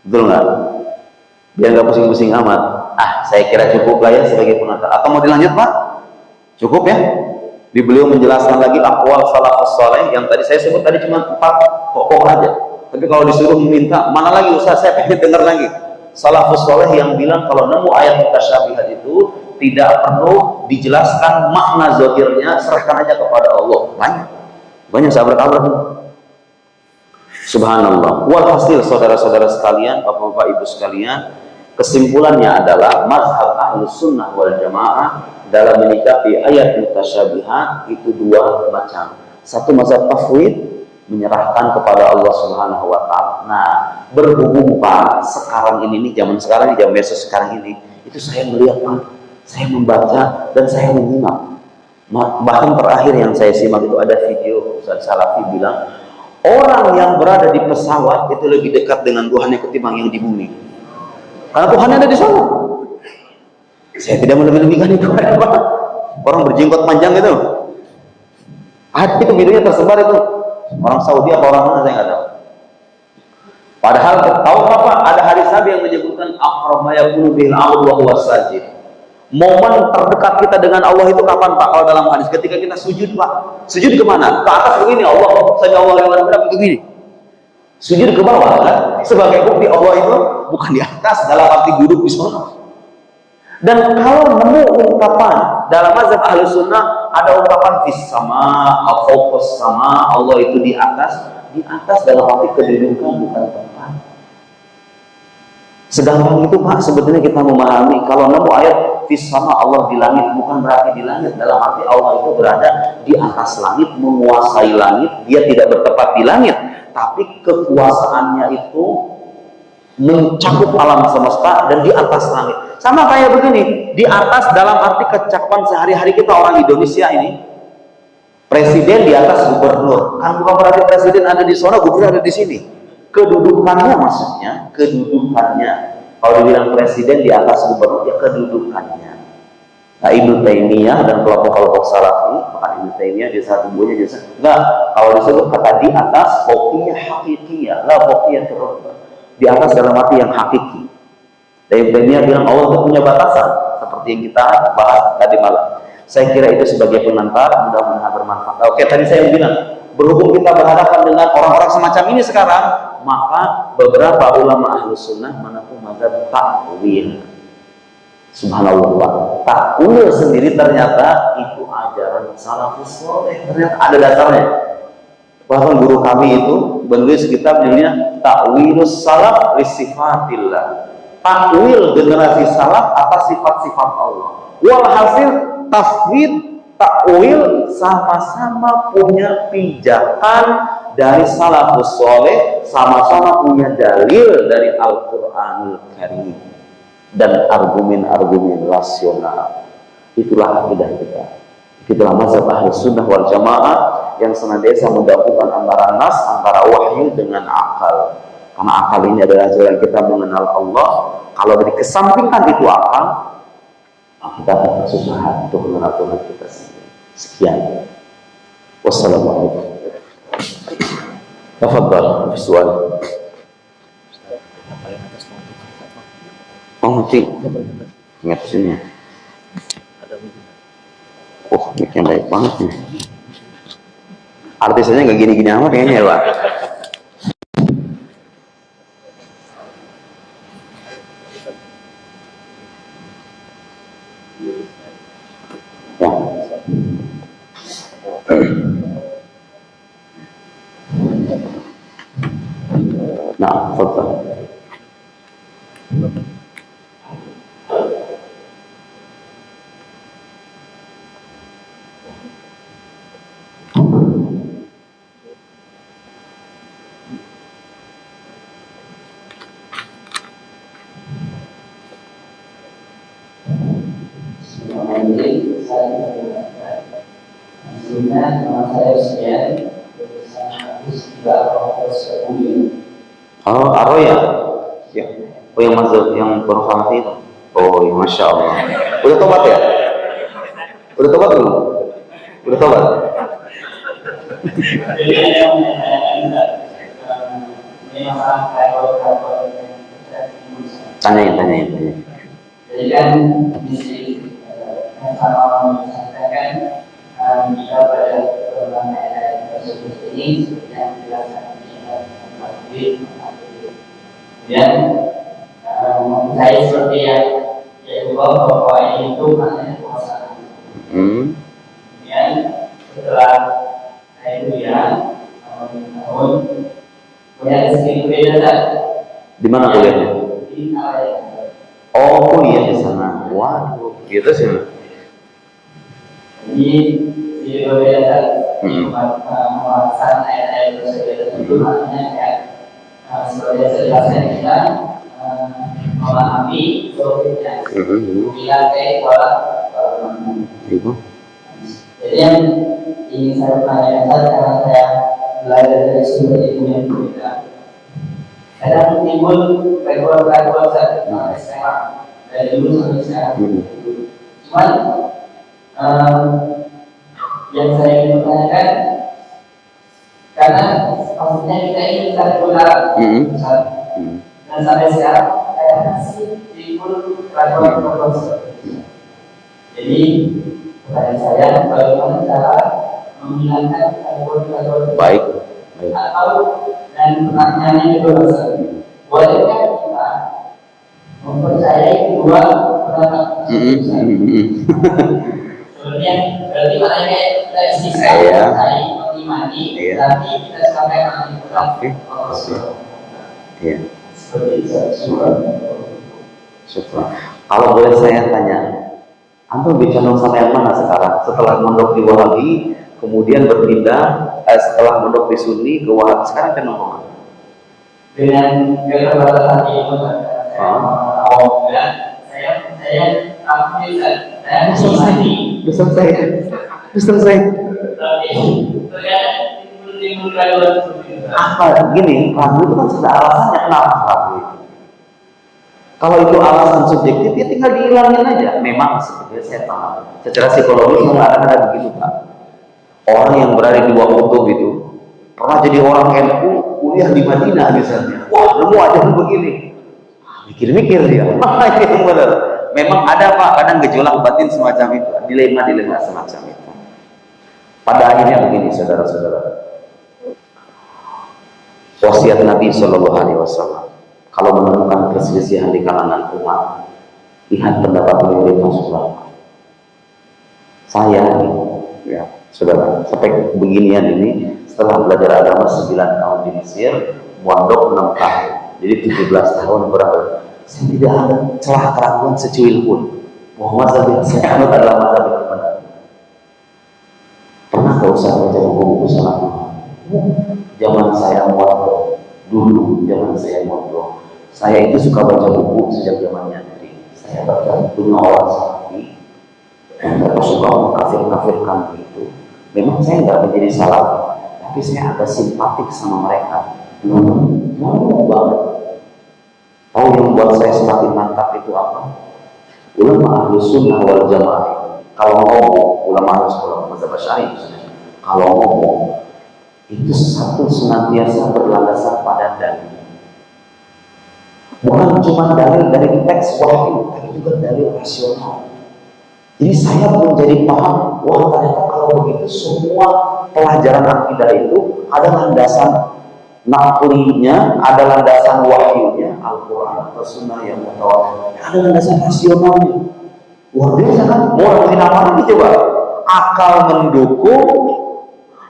Betul nggak? Biar nggak pusing-pusing amat. Saya kira cukup lah ya sebagai pengantar. Atau mau dilanjut Pak? Cukup ya? Di beliau menjelaskan lagi aqwal salafus saleh yang tadi saya sebut tadi cuma 4 pokok aja. Tapi kalau disuruh meminta, mana lagi Ustaz, saya pengen dengar lagi. Salafus saleh yang bilang kalau nemu ayat mutasyabihat itu tidak perlu dijelaskan makna zahirnya, serahkan aja kepada Allah. Banyak sahabat Allah. Subhanallah. Walhasil saudara-saudara sekalian, bapak-bapak ibu sekalian, kesimpulannya adalah mazhab Ahlus Sunnah wal Jamaah dalam menyikapi ayat mutasyabihat itu 2 macam. Satu mazhab tafwid, menyerahkan kepada Allah Subhanahu wa taala. Nah, berhubung Pak, sekarang ini nih, zaman sekarang, zaman medsos sekarang ini, itu saya melihat Pak, saya membaca dan saya menyimak. Bahkan terakhir yang saya simak itu ada video Ustaz Salafi bilang, orang yang berada di pesawat itu lebih dekat dengan Tuhannya ketimbang yang di bumi. Karena Tuhannya ada di sana. Saya tidak melebih-lebihkan itu, Pak. Orang berjenggot panjang itu. Ada itu videonya tersebar itu. Orang Saudi apa orang mana saya nggak tahu. Padahal tahu apa? Ada hadis Nabi yang menyebutkan aqrab ma yakunu bil abdu wa huwa sajid. Momen terdekat kita dengan Allah itu kapan Pak? Kalau dalam hadis ketika kita sujud Pak. Sujud kemana? Ke atas begini Allah. Sami Allahu liman hamidah begini. Sujud ke bawah kan? Sebagai bukti Allah itu bukan di atas dalam arti duduk di sana. Dan kalau nemu ungkapan dalam mazhab Ahlus Sunnah ada ungkapan fis sama, fokus sama, Allah itu di atas dalam arti kedudukan bukan tempat. Segampang itu Pak sebetulnya kita memahami kalau nemu ayat fis sama Allah di langit bukan berarti di langit, dalam arti Allah itu berada di atas langit, menguasai langit, dia tidak bertempat di langit, tapi kekuasaannya itu mencakup alam semesta dan di atas langit. Sama kayak begini, di atas dalam arti kecakupan sehari-hari kita orang Indonesia ini. Presiden di atas gubernur. Kan bukan berarti presiden ada di sana, gubernur ada di sini. Kedudukannya maksudnya, kedudukannya. Kalau dibilang presiden di atas gubernur, ya kedudukannya. Nah, Ibnu Taimiyah dan kelompok-kelompok Salafi, maka Ibnu Taimiyah di satu bukunya dia enggak, kalau disebut kata di atas, fauqiyah hakikiyah, la fauqiyah terus. Di atas dalam arti yang hakiki. Dan Ibnu bilang Allah itu punya batasan seperti yang kita bahas tadi malam. Saya kira itu sebagai pengantar, mudah-mudahan bermanfaat. Oke, tadi saya bilang berhubung kita berhadapan dengan orang-orang semacam ini sekarang, maka beberapa ulama Ahlus Sunnah menempuh mazhab takwil. Subhanallah, takwil sendiri ternyata itu ajaran salafus saleh, ternyata ada dasarnya. Bahkan guru kami itu menulis kitab judulnya Ta'wilus Salaf li Sifatillah. Takwil generasi salaf atas sifat-sifat Allah. Walhasil tafwid, takwil sama-sama punya pijakan dari salafus saleh, sama-sama punya dalil dari Al-Qur'anul Karim dan argumen-argumen rasional. Itulah akidah kita. Itulah mazhab Ahlus Sunnah wal Jamaah yang senantiasa menggabungkan antara nas, antara wahyu dengan akal. Karena akal ini adalah jalan kita mengenal Allah. Kalau dikesampingkan itu akal, kita akan kesusahan untuk mengenal Tuhan kita sendiri. Sekian. Wassalamualaikum. Tafadhal, soal. Oh, nanti. Ingat sini. Oh, mic-nya baik banget nih. Artisnya nggak gini-gini amat kayaknya ya Pak. Ya. Nah, foto. Sunnah nama saya sekian berusaha harus tidak proses Oh, Arroya. Ya. Oh, yang masuk yang Purwosari itu. Oh, ya, Masya Allah. Udah tobat ya? Udah tobat belum? Udah tobat? Tanyain. Jadi kan di sini sama menyampaikan jika pada dalam ayat tersebut ini yang dilaksanakan kemudian saya seperti yang yaitu bahwa itu maknanya kekuasaan. Kemudian setelah itu ya tahun kemudian sedikit beda. Di mana kuliahnya? Di Malaya. Oh, kuliah di sana. Waduh, gitu sih. Jadi di berbeda pembahasan ayat-ayat tersebut itu maknanya kayak sebagai sejelasnya kita memahami solusinya bilang kayak Ibu. jadi yang ingin saya tanyakan karena saya belajar dari sumber ilmu yang berbeda kadang timbul rekor-rekor sekarang dari dulu sampai sekarang cuman yang saya ingin tanyakan karena maksudnya kita ingin mencari kebenaran dan sampai sekarang saya masih timbul rekor-rekor jadi pertanyaan saya bagaimana cara menghilangkan rekor-rekor Baik. atau dan pertanyaannya kedua bolehkah kita mempercayai kedua pendapat sebenarnya berarti maknanya kita percaya mengimani tapi kita sampaikan Iya. seperti itu. Syukur. Kalau boleh saya tanya, antum bicara sama yang mana sekarang? Setelah mondok di Wahabi, kemudian berpindah, setelah mondok di Sunni ke Wahabi, sekarang kan mana? Dengan keterbatasan ilmu saya awalnya saya mengimani. Selesai. Tapi ternyata timbul keraguan seperti itu. Apa? Gini, ragu itu kan sudah alasannya kenapa ragu itu. Kalau itu alasan subjektif, ya tinggal dihilangin aja. Memang sebetulnya saya paham. Secara psikologis memang ada begitu, Pak. Orang yang berada di bawah kutub itu pernah jadi orang NU, kuliah di Madinah misalnya. Wah, nemu aja begini. Mikir-mikir dia. Itu benar. Memang ada, Pak, kadang gejolak batin semacam itu, dilema semacam itu. Pada akhirnya begini, saudara-saudara. Wasiat Nabi Shallallahu Alaihi Wasallam. Kalau menemukan perselisihan di kalangan umat, lihat pendapat mayoritas ulama. Saya, ya, saudara, sampai beginian ini setelah belajar agama 9 tahun di Mesir, mondok 6 tahun, jadi 17 tahun berlalu. Saya tidak ada celah keraguan secuil pun bahwa mazhab yang saya anut adalah mazhab yang benar. Pernah gak usah baca buku-buku salat Tuhan? Zaman saya mondok, dulu zaman saya mondok, saya itu suka baca buku sejak zaman nyantri. Saya baca bukunya orang Salafi, saya suka mengkafir-kafirkan itu. Memang saya nggak menjadi Salafi, tapi saya agak simpatik sama mereka. Mau banget. Tahu yang buat saya semakin mantap itu apa? Ulama Ahlus Sunnah wal Jamaah. Kalau ngomong, ulama Ahlus Sunnah mazhab Asy'ari kalau ngomong itu satu senantiasa berlandasan pada dalil. Bukan cuma dalil dari teks wahyu, tapi juga dalil rasional. Jadi saya pun jadi paham, wah ternyata kalau begitu semua pelajaran akidah itu ada landasan naklinya, ada landasan wahyunya, Al-Quran atau Sunnah yang mutawatir, ada landasan rasionalnya. Luar biasa kan? Mau ngomongin apa lagi coba? Akal mendukung,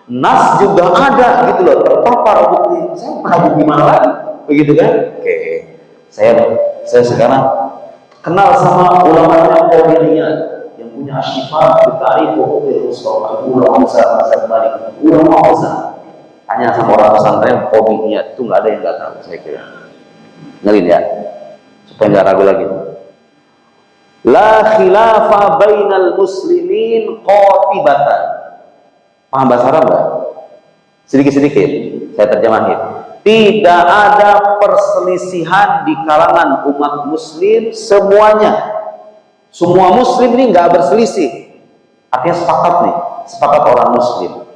nas juga ada gitu loh, terpapar bukti. Saya pernah bukti mana lagi? Begitu kan? Oke. Saya sekarang kenal sama ulama-ulama Qadiriyah yang punya Asy-Syifa bi Ta'rif Huquqil Mustafa, ulama besar masa balik, ulama besar. Tanya sama orang pesantren Qadiriyah itu nggak ada yang nggak tahu, saya kira. Ngelin ya, supaya nggak ragu lagi. La khilafa bainal muslimin qatibatan. Paham bahasa Arab nggak? Sedikit-sedikit saya terjemahin. Tidak ada perselisihan di kalangan umat muslim semuanya. Semua muslim ini nggak berselisih. Artinya sepakat nih, sepakat orang muslim.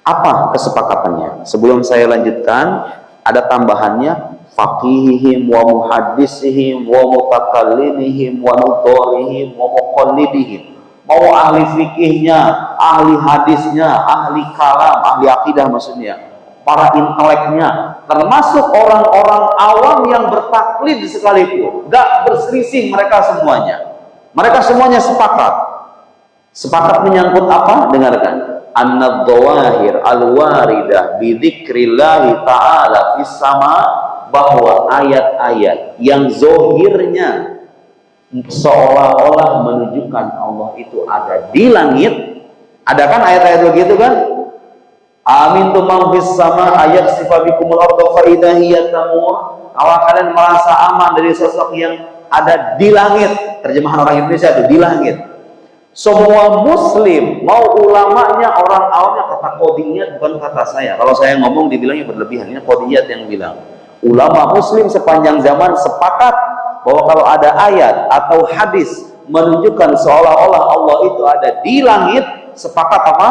Apa kesepakatannya? Sebelum saya lanjutkan, ada tambahannya. Faqihihim wa muhaddisihim wa mutakallimihim wa nudorihim wa muqallidihim. Mau ahli fikihnya, ahli hadisnya, ahli kalam, ahli akidah maksudnya, para inteleknya, termasuk orang-orang awam yang bertaklid sekalipun, gak berselisih mereka semuanya. Mereka semuanya sepakat. Sepakat menyangkut apa? Dengarkan. An-nadhawahir al-waridah bidzikrillahi ta'ala fis sama, bahwa ayat-ayat yang zohirnya seolah-olah menunjukkan Allah itu ada di langit. Ada kan ayat-ayat begitu kan? Amin tu man fis sama ayat sifabikumul arda fa idza hiya tamur. Kalau kalian merasa aman dari sosok yang ada di langit, terjemahan orang Indonesia itu di langit. Semua muslim, mau ulamanya, orang awamnya, kata qodiyat bukan kata saya. Kalau saya ngomong dibilangnya berlebihan, ini qodiyat yang bilang. Ulama muslim sepanjang zaman sepakat bahwa kalau ada ayat atau hadis menunjukkan seolah-olah Allah itu ada di langit, sepakat apa?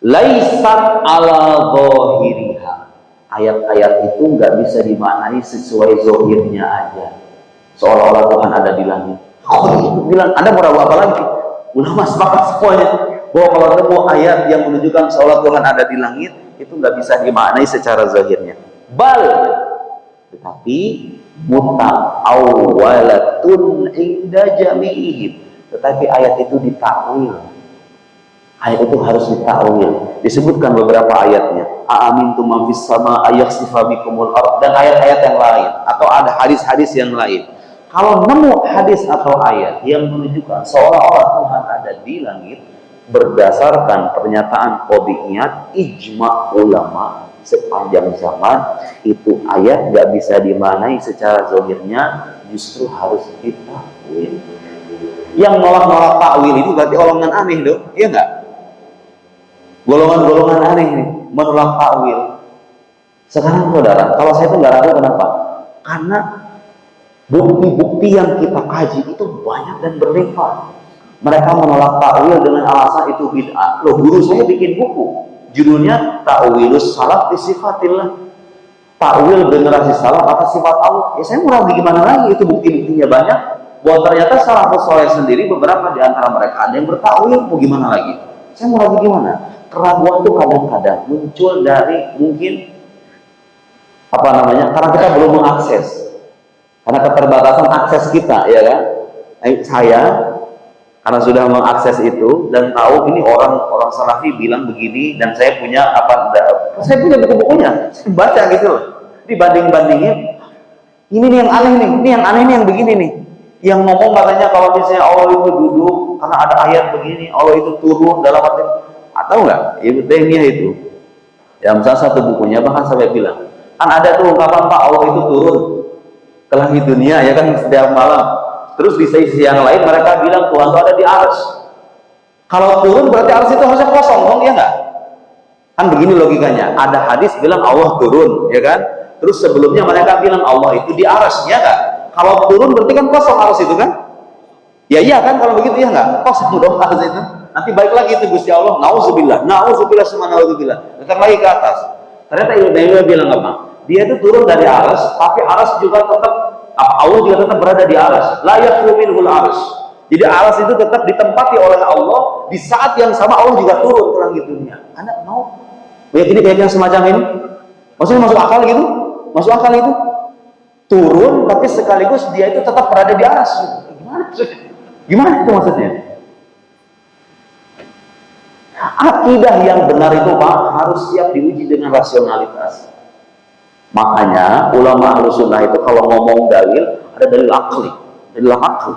Laisat ala zahiriha. Ayat-ayat itu nggak bisa dimaknai sesuai zahirnya aja. Seolah-olah Tuhan ada di langit. Oh, bilang, Anda mau ragu apa lagi? Ulama sepakat semuanya bahwa kalau nemu ayat yang menunjukkan seolah Tuhan ada di langit, itu nggak bisa dimaknai secara zahirnya. Bal, tetapi muta'awwalatun inda jami'ihim. Tetapi ayat itu ditakwil. Ayat itu harus ditakwil. Disebutkan beberapa ayatnya. Aamintum man fis sama ayakhsifa bikumul ard, dan ayat-ayat yang lain, atau ada hadis-hadis yang lain. Kalau nemu hadis atau ayat yang menunjukkan seolah-olah Tuhan ada di langit, berdasarkan pernyataan qodiyat ijma ulama sepanjang zaman, itu ayat nggak bisa dimaknai secara zahirnya, justru harus ditakwil. Yang nolak-nolak takwil itu berarti golongan aneh dong, iya nggak? Golongan-golongan aneh nih menolak takwil. Sekarang saudara, kalau saya tuh nggak ragu, kenapa? Karena bukti-bukti yang kita kaji itu banyak dan berlimpah. Mereka menolak takwil dengan alasan itu bid'ah. Loh, guru saya bikin buku, judulnya Ta'wilus Salaf bi Sifatillah. Takwil generasi salaf atas sifat Allah. Ya saya mau ragu gimana lagi, itu bukti-buktinya banyak. Bahwa ternyata salafus saleh sendiri beberapa di antara mereka ada yang bertakwil, mau gimana lagi? Saya mau ragu gimana? Keraguan itu kadang-kadang muncul dari mungkin karena kita belum mengakses. Karena keterbatasan akses kita, ya kan? Saya karena sudah mengakses itu dan tahu ini orang salafi bilang begini, dan saya punya saya punya buku-bukunya, saya baca gitu loh. Dibanding-bandingin, ini nih yang aneh nih, ini yang aneh nih yang begini nih. Yang ngomong katanya kalau misalnya Allah itu duduk karena ada ayat begini, Allah itu turun dalam arti, atau enggak? Ibnu Taimiyah itu, yang salah satu bukunya bahkan sampai bilang, kan ada tuh ungkapan Pak Allah itu turun ke langit dunia, ya kan, setiap malam. Terus di sisi yang lain mereka bilang Tuhan itu ada di arsy. Kalau turun berarti arsy itu harusnya kosong dong, ya enggak? Kan begini logikanya. Ada hadis bilang Allah turun, ya kan? Terus sebelumnya mereka bilang Allah itu di arsy, ya enggak? Kalau turun berarti kan kosong arsy itu kan? Ya iya kan, kalau begitu ya enggak? Kosong dong arsy itu. Nanti balik lagi itu Gusti Allah, nauzubillah semua nauzubillah. Ntar lagi ke atas. Ternyata Ibnu Taimiyah bilang apa? Dia itu turun dari arsy, tapi arsy juga tetap, Allah juga tetap berada di arsy. La yakhlu minhul arsy. Jadi arsy itu tetap ditempati oleh Allah, di saat yang sama Allah juga turun ke langit dunia. Anda mau meyakini kayak yang semacam ini? Maksudnya masuk akal gitu? Masuk akal itu? Turun tapi sekaligus dia itu tetap berada di arsy. Gimana maksudnya? Gimana itu maksudnya? Akidah yang benar itu Pak harus siap diuji dengan rasionalitas. Makanya ulama Ahlussunnah itu kalau ngomong dalil, ada dalil akli, dalil akli.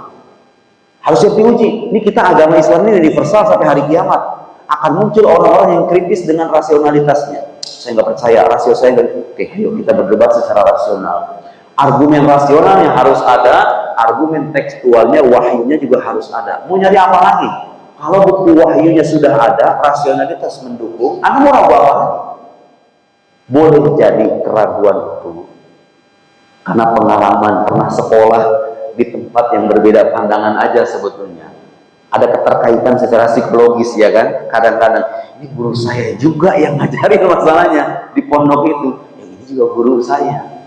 Harus siap diuji. Ini kita agama Islam ini universal sampai hari kiamat. Akan muncul orang-orang yang kritis dengan rasionalitasnya. Saya nggak percaya, rasio saya nggak. Oke, ayo kita berdebat secara rasional. Argumen rasionalnya harus ada, argumen tekstualnya, wahyunya juga harus ada. Mau nyari apa lagi? Kalau bukti wahyunya sudah ada, rasionalitas mendukung, Anda mau ragu apa lagi? Boleh jadi keraguan itu karena pengalaman pernah sekolah di tempat yang berbeda pandangan aja sebetulnya. Ada keterkaitan secara psikologis ya kan. Kadang-kadang ini guru saya juga yang ngajarin masalahnya di pondok itu. Yang ini juga guru saya.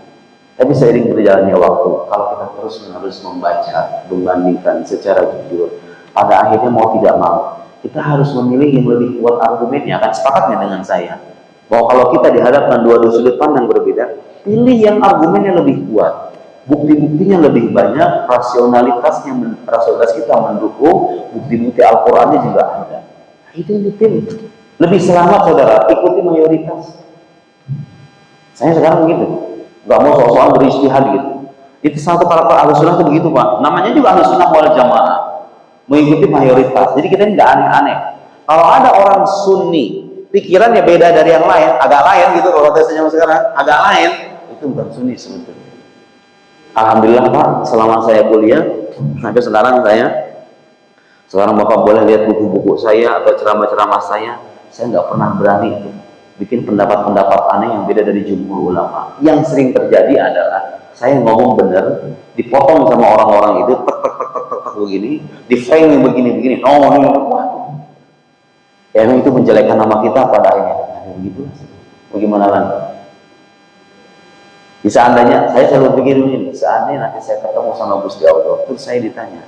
Tapi seiring berjalannya waktu, kalau kita terus-menerus membaca, membandingkan secara jujur, pada akhirnya mau tidak mau, kita harus memilih yang lebih kuat argumennya. Kan sepakatnya dengan saya bahwa kalau kita dihadapkan dua sudut pandang berbeda, pilih yang argumennya lebih kuat, bukti-buktinya lebih banyak, rasionalitas kita mendukung, bukti-bukti Al-Qurannya juga ada. Itu yang dipilih. Lebih selamat saudara, ikuti mayoritas. Saya sekarang begitu, nggak mau soal-soal beristihad gitu. Itu satu para ahli sunnah itu begitu pak. Namanya juga ahli sunnah wal jamaah, mengikuti mayoritas. Jadi kita nggak aneh-aneh. Kalau ada orang sunni pikirannya beda dari yang lain, agak lain gitu kalau tesnya sekarang, agak lain, itu bukan sunni sebetulnya. Alhamdulillah Pak, selama saya kuliah sampai sekarang Bapak boleh lihat buku-buku saya atau ceramah-ceramah saya nggak pernah berani itu bikin pendapat-pendapat aneh yang beda dari jumhur ulama. Yang sering terjadi adalah saya ngomong bener, dipotong sama orang-orang itu, tek begini, di frame begini, waduh. Ya memang itu menjelekkan nama kita pada akhirnya. Begitu. Bagaimana lagi? Seandainya, saya selalu pikir ini, seandainya nanti saya ketemu sama Gusti Allah, terus saya ditanya,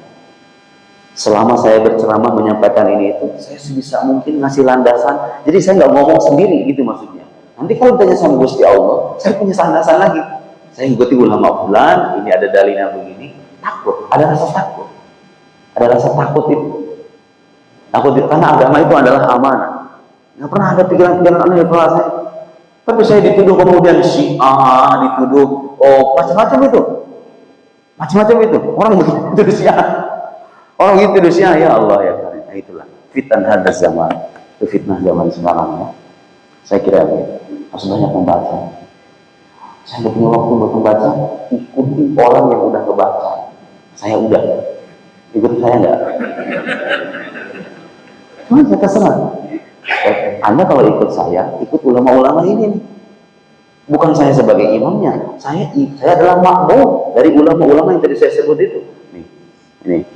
selama saya berceramah menyampaikan ini itu, saya sebisa mungkin ngasih landasan, jadi saya nggak ngomong sendiri gitu maksudnya. Nanti kalau ditanya sama Gusti Allah, saya punya landasan lagi. Saya ikuti ulama fulan, ini ada dalilnya begini, takut, ada rasa takut. Ada rasa takut itu. Takut itu, karena agama itu adalah amanah. Nggak pernah ada pikiran-pikiran aneh di kepala saya. Tapi saya dituduh kemudian Syiah, dituduh macam-macam itu. Macam-macam itu. Orang begitu dituduh Syiah. Orang begitu dituduh Syiah, ya Allah ya. Nah, itulah fitnah hadas zaman. Itu fitnah zaman sekarang ya. Saya kira harus banyak membaca. Saya nggak punya waktu buat membaca. Ikuti orang yang udah kebaca. Saya udah. Ikut saya enggak? Cuma saya terserah. Anda kalau ikut saya, ikut ulama-ulama ini nih. Bukan saya sebagai imamnya, saya adalah makmum dari ulama-ulama yang tadi saya sebut itu. Nih.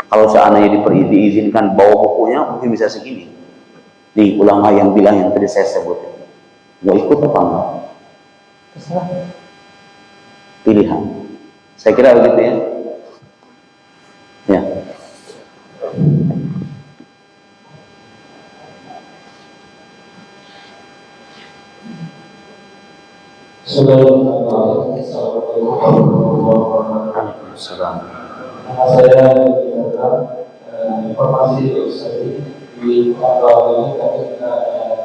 Kalau seandainya diizinkan bawa bukunya, mungkin bisa segini. Nih ulama yang bilang yang tadi saya sebut. Mau ikut apa enggak? Terserah. Pilihan. Saya kira begitu ya. Ya. Assalamualaikum warahmatullahi wabarakatuh. Nama saya Indra. Informasi di kantor ini kami kita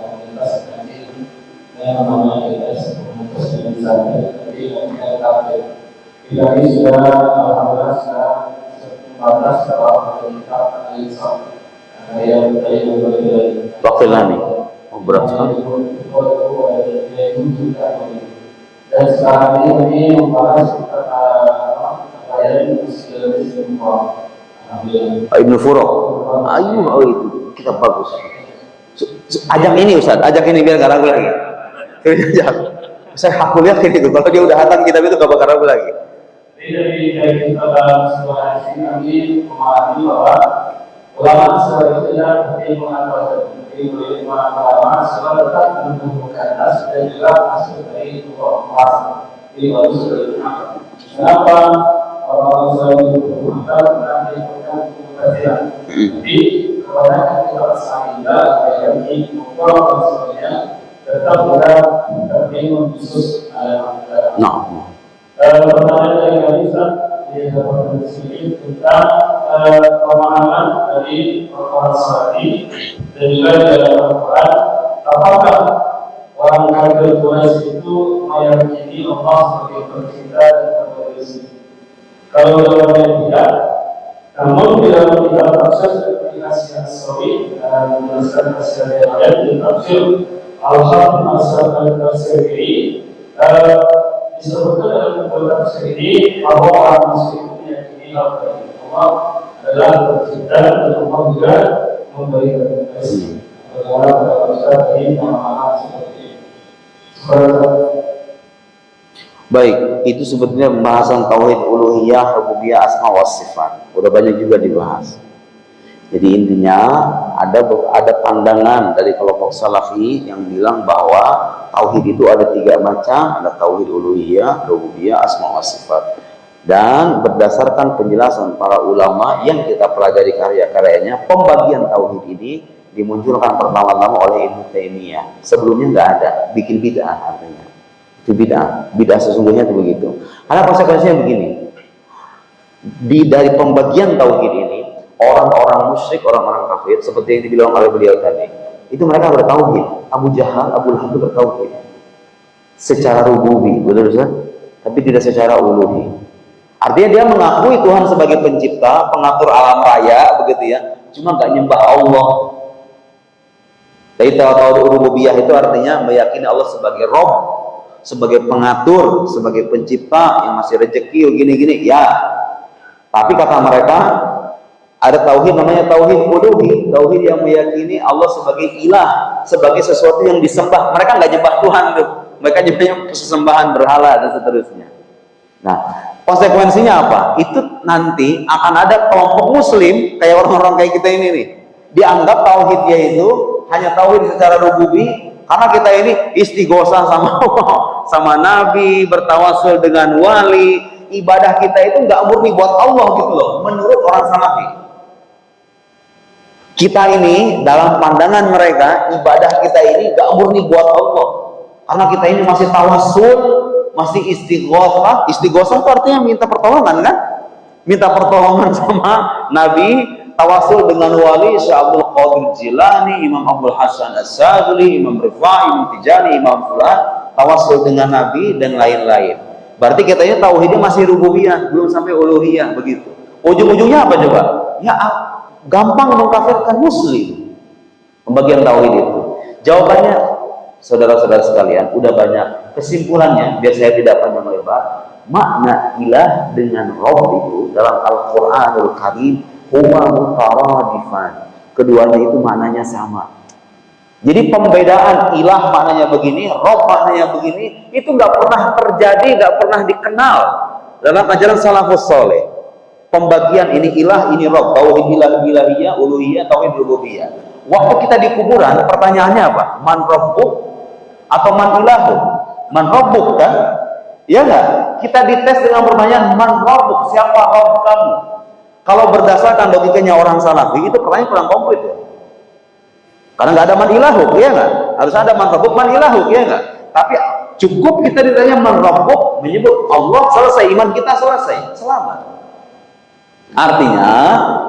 komunitas nanti yang namanya komunitas ini sampai tapi kita tampil. Kita ini sudah alhamdulillah sudah 14 tahun kita analisis yang tadi berbeda. Wakilani, berat sekali. Dan sekarang ini membahas kekayaan Muslim Ibnu Furok. Itu kita bagus. Ajak ini Ustaz, ajak ini biar gak ragu lagi. Ajak. Saya aku lihat itu kalau dia udah hatam kitab itu gak bakal ragu lagi. Dari kitab sebuah hadis kami memahami bahwa ulama sebagai itu adalah ulama sebab tetap menunjukkan nas dan juga masuk dari kelas di bawah seluruh. Kenapa orang selalu berkomentar tentang kemudian di kebanyakan kita sehingga yang di ukuran maksudnya tetap berada terbimbing khusus pertanyaan dari Kalisa di dalam sini tentang pemahaman dari orang Saudi dan juga dalam Al-Quran, apakah orang kafir Quraisy itu meyakini Allah sebagai pencipta dan pemberi? Kalau jawabannya tidak, namun di dalam kitab tafsir seperti Nasir As-Sawi dan menuliskan tafsir yang lain di tafsir Al-Hafidh Al-Sirri disebutkan dalam kitab tafsir ini bahwa orang Muslim meyakini Allah adalah pencipta dan Allah juga memberi rekomendasi. Bagaimana kita bisa dari pemahaman seperti ini? Baik, itu sebetulnya pembahasan tauhid uluhiyah, rububiyah, asma wa sifat. Udah banyak juga dibahas. Jadi intinya ada pandangan dari kelompok salafi yang bilang bahwa tauhid itu ada 3 macam, ada tauhid uluhiyah, rububiyah, asma wa sifat. Dan berdasarkan penjelasan para ulama yang kita pelajari karya-karyanya, pembagian tauhid ini dimunculkan pertama-tama oleh Ibnu Taimiyah. Sebelumnya nggak ada, bikin bid'ah artinya. Itu bid'ah. Bid'ah sesungguhnya itu begitu. Karena konsekuensinya begini. Dari pembagian tauhid ini, orang-orang musyrik, orang-orang kafir seperti yang dibilang oleh beliau tadi, itu mereka bertauhid. Abu Jahal, Abu Lahab itu bertauhid secara rububi, betul Ustaz? Tapi tidak secara uluhi. Artinya dia mengakui Tuhan sebagai pencipta, pengatur alam raya, begitu ya. Cuma nggak nyembah Allah. Dari tauhid rububiyah itu artinya meyakini Allah sebagai Rabb, sebagai pengatur, sebagai pencipta yang masih rezeki gini-gini, ya. Tapi kata mereka ada tauhid namanya tauhid uluhi, tauhid yang meyakini Allah sebagai ilah, sebagai sesuatu yang disembah. Mereka nggak nyembah Tuhan tuh, mereka nyembahnya sesembahan berhala dan seterusnya. Nah, konsekuensinya apa? Itu nanti akan ada kelompok muslim kayak orang-orang kayak kita ini nih, dianggap tauhidnya itu hanya tauhid secara rububi, karena kita ini istighosah sama sama Nabi, bertawasul dengan wali, ibadah kita itu nggak murni buat Allah gitu loh, menurut orang salafi. Kita ini dalam pandangan mereka, ibadah kita ini nggak murni buat Allah, karena kita ini masih tawasul, masih istighosah. Istighosah itu artinya minta pertolongan kan? Minta pertolongan sama Nabi, tawasul dengan wali, Syekh Abdul Qadir Jilani, Imam Abdul Hasan As-Sadili, Imam Rifai, Imam Tijani, Imam Fulan, tawasul dengan Nabi dan lain-lain. Berarti katanya tauhidnya masih rububiyah, belum sampai uluhiyah begitu. Ujung-ujungnya apa coba? Ya gampang mengkafirkan muslim. Pembagian tauhid itu. Jawabannya saudara-saudara sekalian, udah banyak. Kesimpulannya, biar saya tidak panjang lebar, makna ilah dengan Rabb itu dalam Al-Qur'anul Karim huwa mutaradifan. Keduanya itu maknanya sama. Jadi pembedaan ilah maknanya begini, Rabb maknanya begini, itu nggak pernah terjadi, nggak pernah dikenal dalam ajaran salafus soleh. Pembagian ini ilah, ini Rabb, tauhid ilahiyah, uluhiyah, tauhid rububiyah. Waktu kita di kuburan, pertanyaannya apa? Man rabbuk atau man ilahu? Man rabbuk kan? Ya nggak? Kita dites dengan pertanyaan man rabbuk, siapa Rabb kamu? Kalau berdasarkan logikanya orang salafi, itu pertanyaan kurang komplit ya. Karena nggak ada man ilahuk, ya nggak? Harus ada man rabbuk, man ilahuk, ya nggak? Tapi cukup kita ditanya man rabbuk, menyebut Allah, selesai, iman kita selesai, selamat. Artinya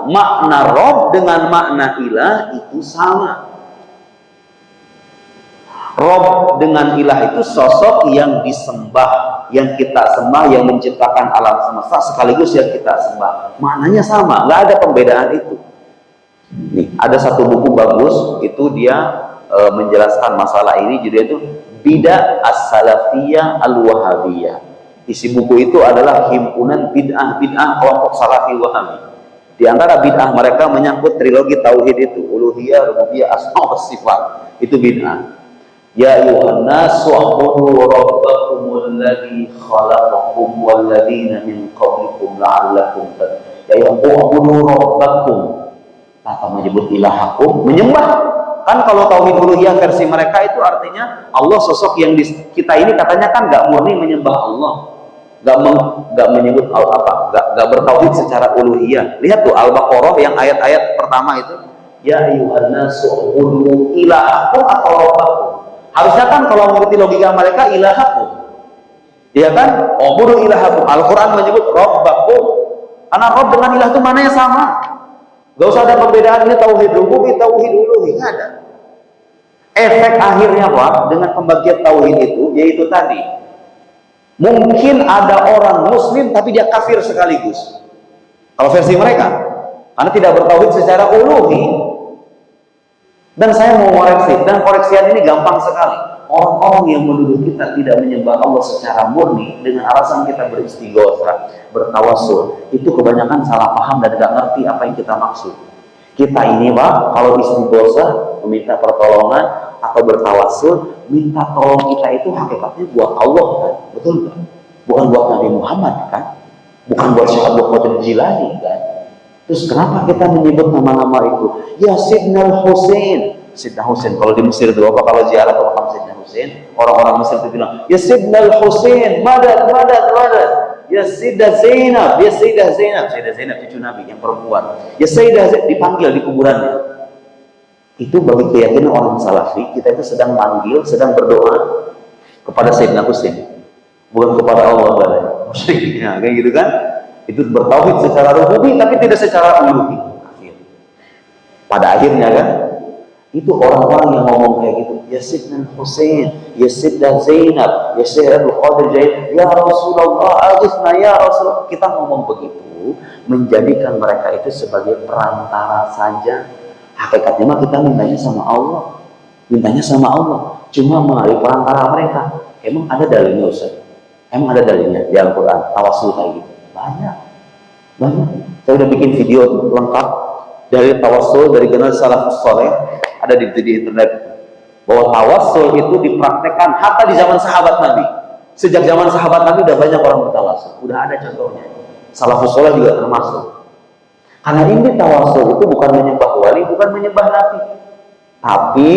makna Rabb dengan makna ilah itu sama. Rabb dengan ilah itu sosok yang disembah, yang kita sembah, yang menciptakan alam semesta sekaligus yang kita sembah. Maknanya sama, nggak ada pembedaan itu. Nih, ada satu buku bagus, itu dia menjelaskan masalah ini, judulnya itu Bid'ah As-Salafiyah Al-Wahabiyah. Isi buku itu adalah himpunan bid'ah kelompok salafi wahabi. Di antara bid'ah mereka menyangkut trilogi tauhid itu, uluhiyah, rububiyah, asma wa sifat. Itu bid'ah. Ya ayuhan nasu ubudu rabbakumul ladzi khalaqakum wal ladzina min qablikum la'allakum tattaqun. Ya ayuhan ubudu rabbakum. Tanpa menyebut ilahakum, menyembah. Kan kalau tauhid uluhiyah versi mereka itu artinya Allah sosok yang kita ini katanya kan nggak murni menyembah Allah. Nggak menyebut nggak bertauhid secara uluhiyah. Lihat tuh Al-Baqarah yang ayat-ayat pertama itu, ya ayuhan nasu ubudu ilahakum atau rabbakum. Harusnya kan kalau mengerti logika mereka ilahakum, ya kan? Ubudu ilahakum. Al-Quran menyebut rabbakum, karena Rabb dengan ilah itu mananya sama. Gak usah ada pembedaan ini tauhid rububi, tauhid uluhi, nggak ada. Efek akhirnya apa? Dengan pembagian tauhid itu, yaitu tadi, mungkin ada orang muslim tapi dia kafir sekaligus. Kalau versi mereka, karena tidak bertauhid secara uluhi. Dan saya mau koreksi, dan koreksian ini gampang sekali. Orang-orang yang menuduh kita tidak menyembah Allah secara murni dengan alasan kita beristighosah, bertawasul, itu kebanyakan salah paham dan tidak ngerti apa yang kita maksud. Kita ini Pak, kalau istighosah meminta pertolongan, atau bertawasul, minta tolong kita itu hakikatnya buat Allah kan, betul kan? Bukan buat Nabi Muhammad kan? Bukan buat Syekh Abdul Qadir Jilani kan? Terus kenapa kita menyebut nama-nama itu? Ya Sidnal Husain. Sidna Husain, kalau di Mesir itu apa? Kalau ziarah ke makam Sidna Husain, orang-orang Mesir itu bilang, ya Sidnal Husain, madad, madad, madad. Ya Sayyidah Zainab, ya Sayyidah Zainab, Sayyidah Zainab cucu Nabi yang perempuan. Ya Sayyidah Zainab, dipanggil di kuburannya. Itu bagi keyakinan orang Salafi, kita itu sedang manggil, sedang berdoa kepada Sayyidina Husain, bukan kepada Allah. Musyriknya, kayak gitu kan? Itu bertauhid secara rububi, tapi tidak secara uluhi. Pada akhirnya kan, itu orang-orang yang ngomong kayak gitu, ya Sayyidina Husain, ya Sayyidah Zainab, ya Syekh Abdul Qadir Jilani, ya Rasulullah, aghithna ya Rasulullah. Kita ngomong begitu, menjadikan mereka itu sebagai perantara saja. Hakikatnya mah kita mintanya sama Allah, mintanya sama Allah, cuma melalui perantara mereka. Emang ada dalilnya Ustaz? Emang ada dalilnya di Al-Quran tawasul kayak gitu? Banyak. Saya udah bikin video lengkap dari tawasul dari generasi salafus saleh, ada di internet, bahwa tawasul itu dipraktekkan hatta di zaman sahabat Nabi. Sejak zaman sahabat Nabi udah banyak orang bertawasul, udah ada contohnya. Salafus saleh juga termasuk. Karena ini tawasul itu bukan menyembah wali, bukan menyembah nabi, tapi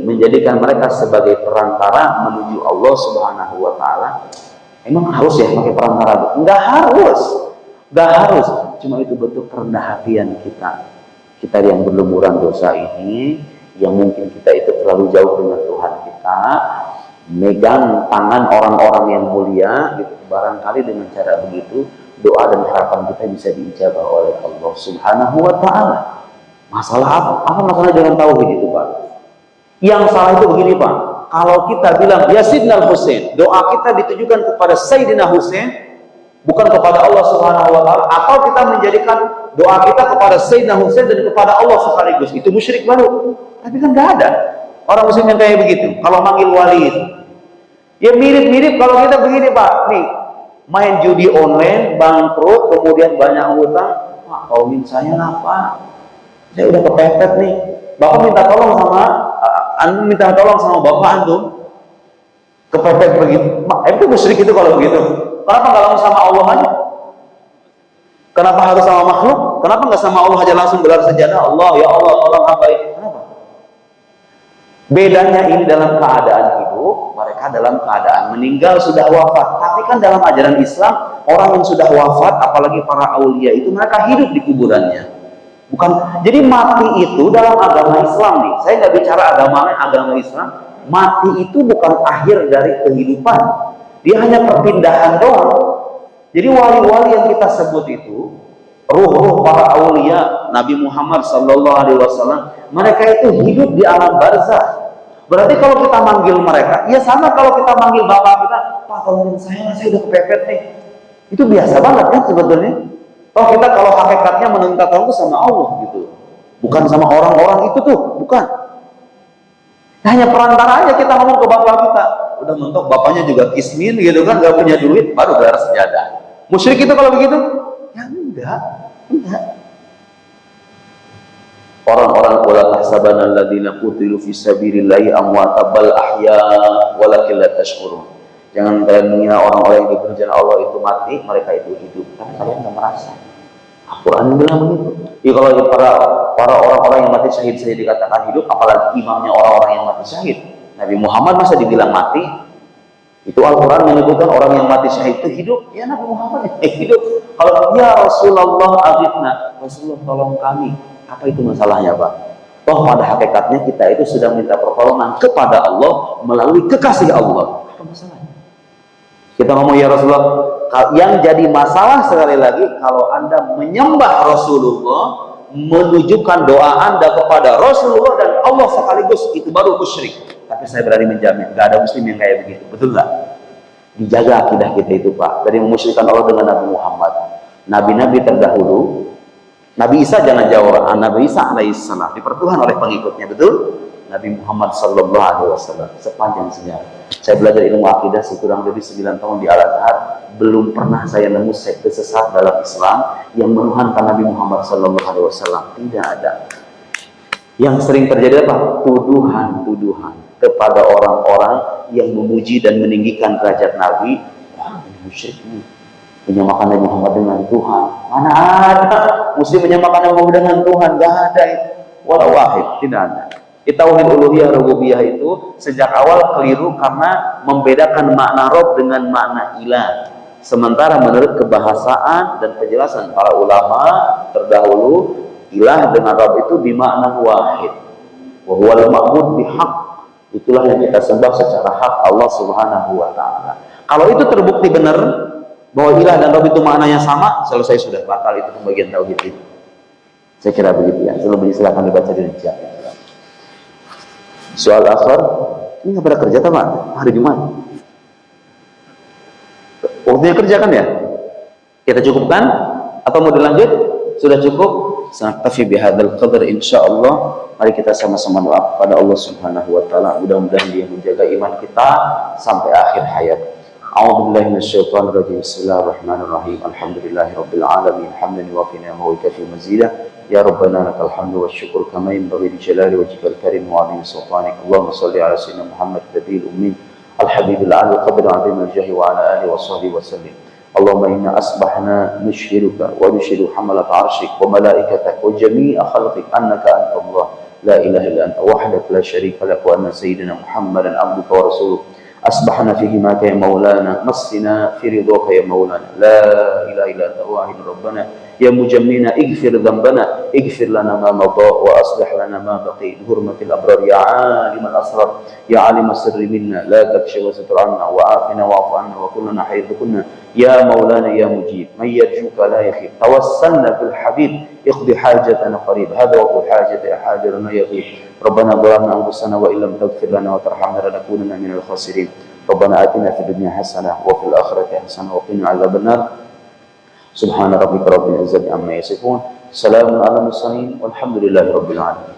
menjadikan mereka sebagai perantara menuju Allah Subhanahu wa taala. Emang harus ya pakai perantara? Enggak harus. Cuma itu bentuk kerendah hatian kita. Kita yang berlumuran dosa ini, yang mungkin kita itu terlalu jauh dengan Tuhan kita, megang tangan orang-orang yang mulia, gitu. Barangkali dengan cara begitu, doa dan harapan kita bisa diijabah oleh Allah Subhanahu wa taala. Masalah apa? Apa masalah dengan tauhid itu, Pak? Yang salah itu begini, Pak. Kalau kita bilang ya Sayyidina Husain, doa kita ditujukan kepada Sayyidina Husain, bukan kepada Allah Subhanahu wa taala, atau kita menjadikan doa kita kepada Sayyidina Husain dan kepada Allah sekaligus, itu musyrik baru. Tapi kan nggak ada orang muslim yang kayak begitu. Kalau manggil wali itu, ya mirip-mirip kalau kita begini, Pak. Nih, main judi online, bangkrut, kemudian banyak hutang. Pak, tolongin saya lah, Pak. Saya udah kepepet nih. Bapak minta tolong sama Bapak antum. Kepepet begitu. Itu musyrik itu kalau begitu. Kenapa nggak langsung sama Allah aja? Kenapa harus sama makhluk? Kenapa nggak sama Allah aja langsung gelar sejadah? Allah, ya Allah, tolong apa ini? Kenapa? Bedanya ini dalam keadaan hidup, mereka dalam keadaan meninggal sudah wafat. Tapi kan dalam ajaran Islam, orang yang sudah wafat, apalagi para aulia itu, mereka hidup di kuburannya. Bukan. Jadi mati itu dalam agama Islam nih. Saya nggak bicara agama Islam. Mati itu bukan akhir dari kehidupan. Dia hanya perpindahan doang. Jadi wali-wali yang kita sebut itu, ruh-ruh para aulia Nabi Muhammad SAW, mereka itu hidup di alam barzah. Berarti kalau kita manggil mereka, ya sama kalau kita manggil bapak kita, Pak tolongin saya udah kepepet nih. Itu biasa banget kan sebetulnya. Toh kita kalau hakikatnya meminta tolong itu sama Allah gitu, bukan sama orang-orang itu tuh, bukan. Hanya perantara aja kita ngomong ke bapak kita. Udah mentok bapaknya juga kismin gitu kan, gak punya duit, baru gelar sejadah. Musyrik itu kalau begitu? Ya enggak. Orang-orang wala tahsabanna alladziina qutilu fi sabilillahi amwata bal ahya walakin la tash'urun. Jangan kalian mengira orang-orang yang diberi jalan Allah itu mati, mereka itu hidup. Karena kalian nggak merasa. Al-Quran bilang begitu. Ya kalau para orang-orang yang mati syahid saja dikatakan hidup, apalagi imamnya orang-orang yang mati syahid. Nabi Muhammad masa dibilang mati? Itu Al-Quran menyebutkan orang yang mati syahid itu hidup. Ya Nabi Muhammad hidup. Kalau ya Rasulullah aghithna, Rasulullah tolong kami. Apa itu masalahnya, Pak? Toh pada hakikatnya kita itu sudah minta pertolongan kepada Allah melalui kekasih Allah. Apa masalahnya? Kita ngomong ya Rasulullah. Yang jadi masalah sekali lagi kalau Anda menyembah Rasulullah, menunjukkan doa Anda kepada Rasulullah dan Allah sekaligus, itu baru musyrik. Tapi saya berani menjamin, gak ada muslim yang kayak begitu, betul nggak? Dijaga akidah kita itu, Pak, dari memusyrikkan Allah dengan Nabi Muhammad. Nabi-nabi terdahulu, Nabi Isa jangan jawab, Nabi Isa alaihissalam dipertuhan oleh pengikutnya, betul? Nabi Muhammad sallallahu alaihi wasallam sepanjang sejarah. Saya belajar ilmu akidah kurang lebih 9 tahun di Al-Azhar, belum pernah saya nemu sekte sesat dalam Islam yang menuhankan Nabi Muhammad sallallahu alaihi wasallam. Tidak ada. Yang sering terjadi apa? Tuduhan. kepada orang-orang yang memuji dan meninggikan derajat Nabi. Wah, ini musyrik ini menyamakan Nabi Muhammad dengan Tuhan. Mana ada muslim menyamakan Nabi Muhammad dengan Tuhan? Gak ada itu. Wala wahid, tidak ada. Tauhid uluhiyah rububiyah itu sejak awal keliru karena membedakan makna Rabb dengan makna ilah. Sementara menurut kebahasaan dan penjelasan para ulama terdahulu, ilah dengan Rabb itu bimakna wahid. Wa huwal ma'bud bihaq. Itulah yang kita sembah secara hak Allah Subhanahu wa taala. Kalau itu terbukti benar bahwa ilah dan Rabb itu maknanya sama, selesai sudah, batal itu pembagian tauhid itu. Saya kira begitu ya. Sebelum silakan dibaca di chat. Soal akhir, ini nggak pada kerja teman hari Jumat. Waktunya kerja kan ya? Kita cukupkan atau mau dilanjut? Sudah cukup? Sanaktafi bihadzal qadar insyaallah. Mari kita sama-sama doa kepada Allah Subhanahu wa taala, mudah-mudahan Dia menjaga iman kita sampai akhir hayat. A'udzubillahi minasyaitonir rajim. Bismillahirrahmanirrahim. Alhamdulillahirabbil alamin. Hamdan yuwafi ni'amahu wa yukafi mazidah. Ya Rabbana lakal hamdu wasyukru kama yanbaghi li jalali wajhikal karim wa 'azimi sultanik. Allahumma shalli ala sayyidina Muhammad nabiyil ummi al-habibil a'la qadr 'azimil jahi wa ala alihi wa sahbihi wa sallim. Allahumma inna asbahna nushhiduka wa nushhidu hamalat 'arsyik wa malaikatak wa jami'a khalqik annaka antallah la ilaha illa anta wahdaka la syarika lak wa anna sayyidina Muhammadan 'abduka wa rasuluh. أصبحنا في هماك يا مولانا مسنا في رضاك يا مولانا لا إله إلا أنت واحد ربنا يا مجمعنا اغفر ذنبنا اغفر لنا ما مضى وأصلح لنا ما بقي بحرمة الأبرار يا عالم الأسرار يا عالم السر منا لا تكشف وستر عنا وعافنا واعف عنا وكلنا حيث كنا يا مولانا يا مجيب من يرجوك لا يخيب توسلنا بالحبيب اقضي حاجتنا قريب هذا وقت حاجة حاجرنا يغيب ربنا ظلمنا أنفسنا وإن لم تغفر لنا وترحمنا لنكونن من الخاسرين ربنا آتنا في الدنيا حسنة وفي الآخرة حسنة وقنا عذاب النار سبحان ربك رب العزة عما يصفون سلام على المرسلين والحمد لله رب العالمين.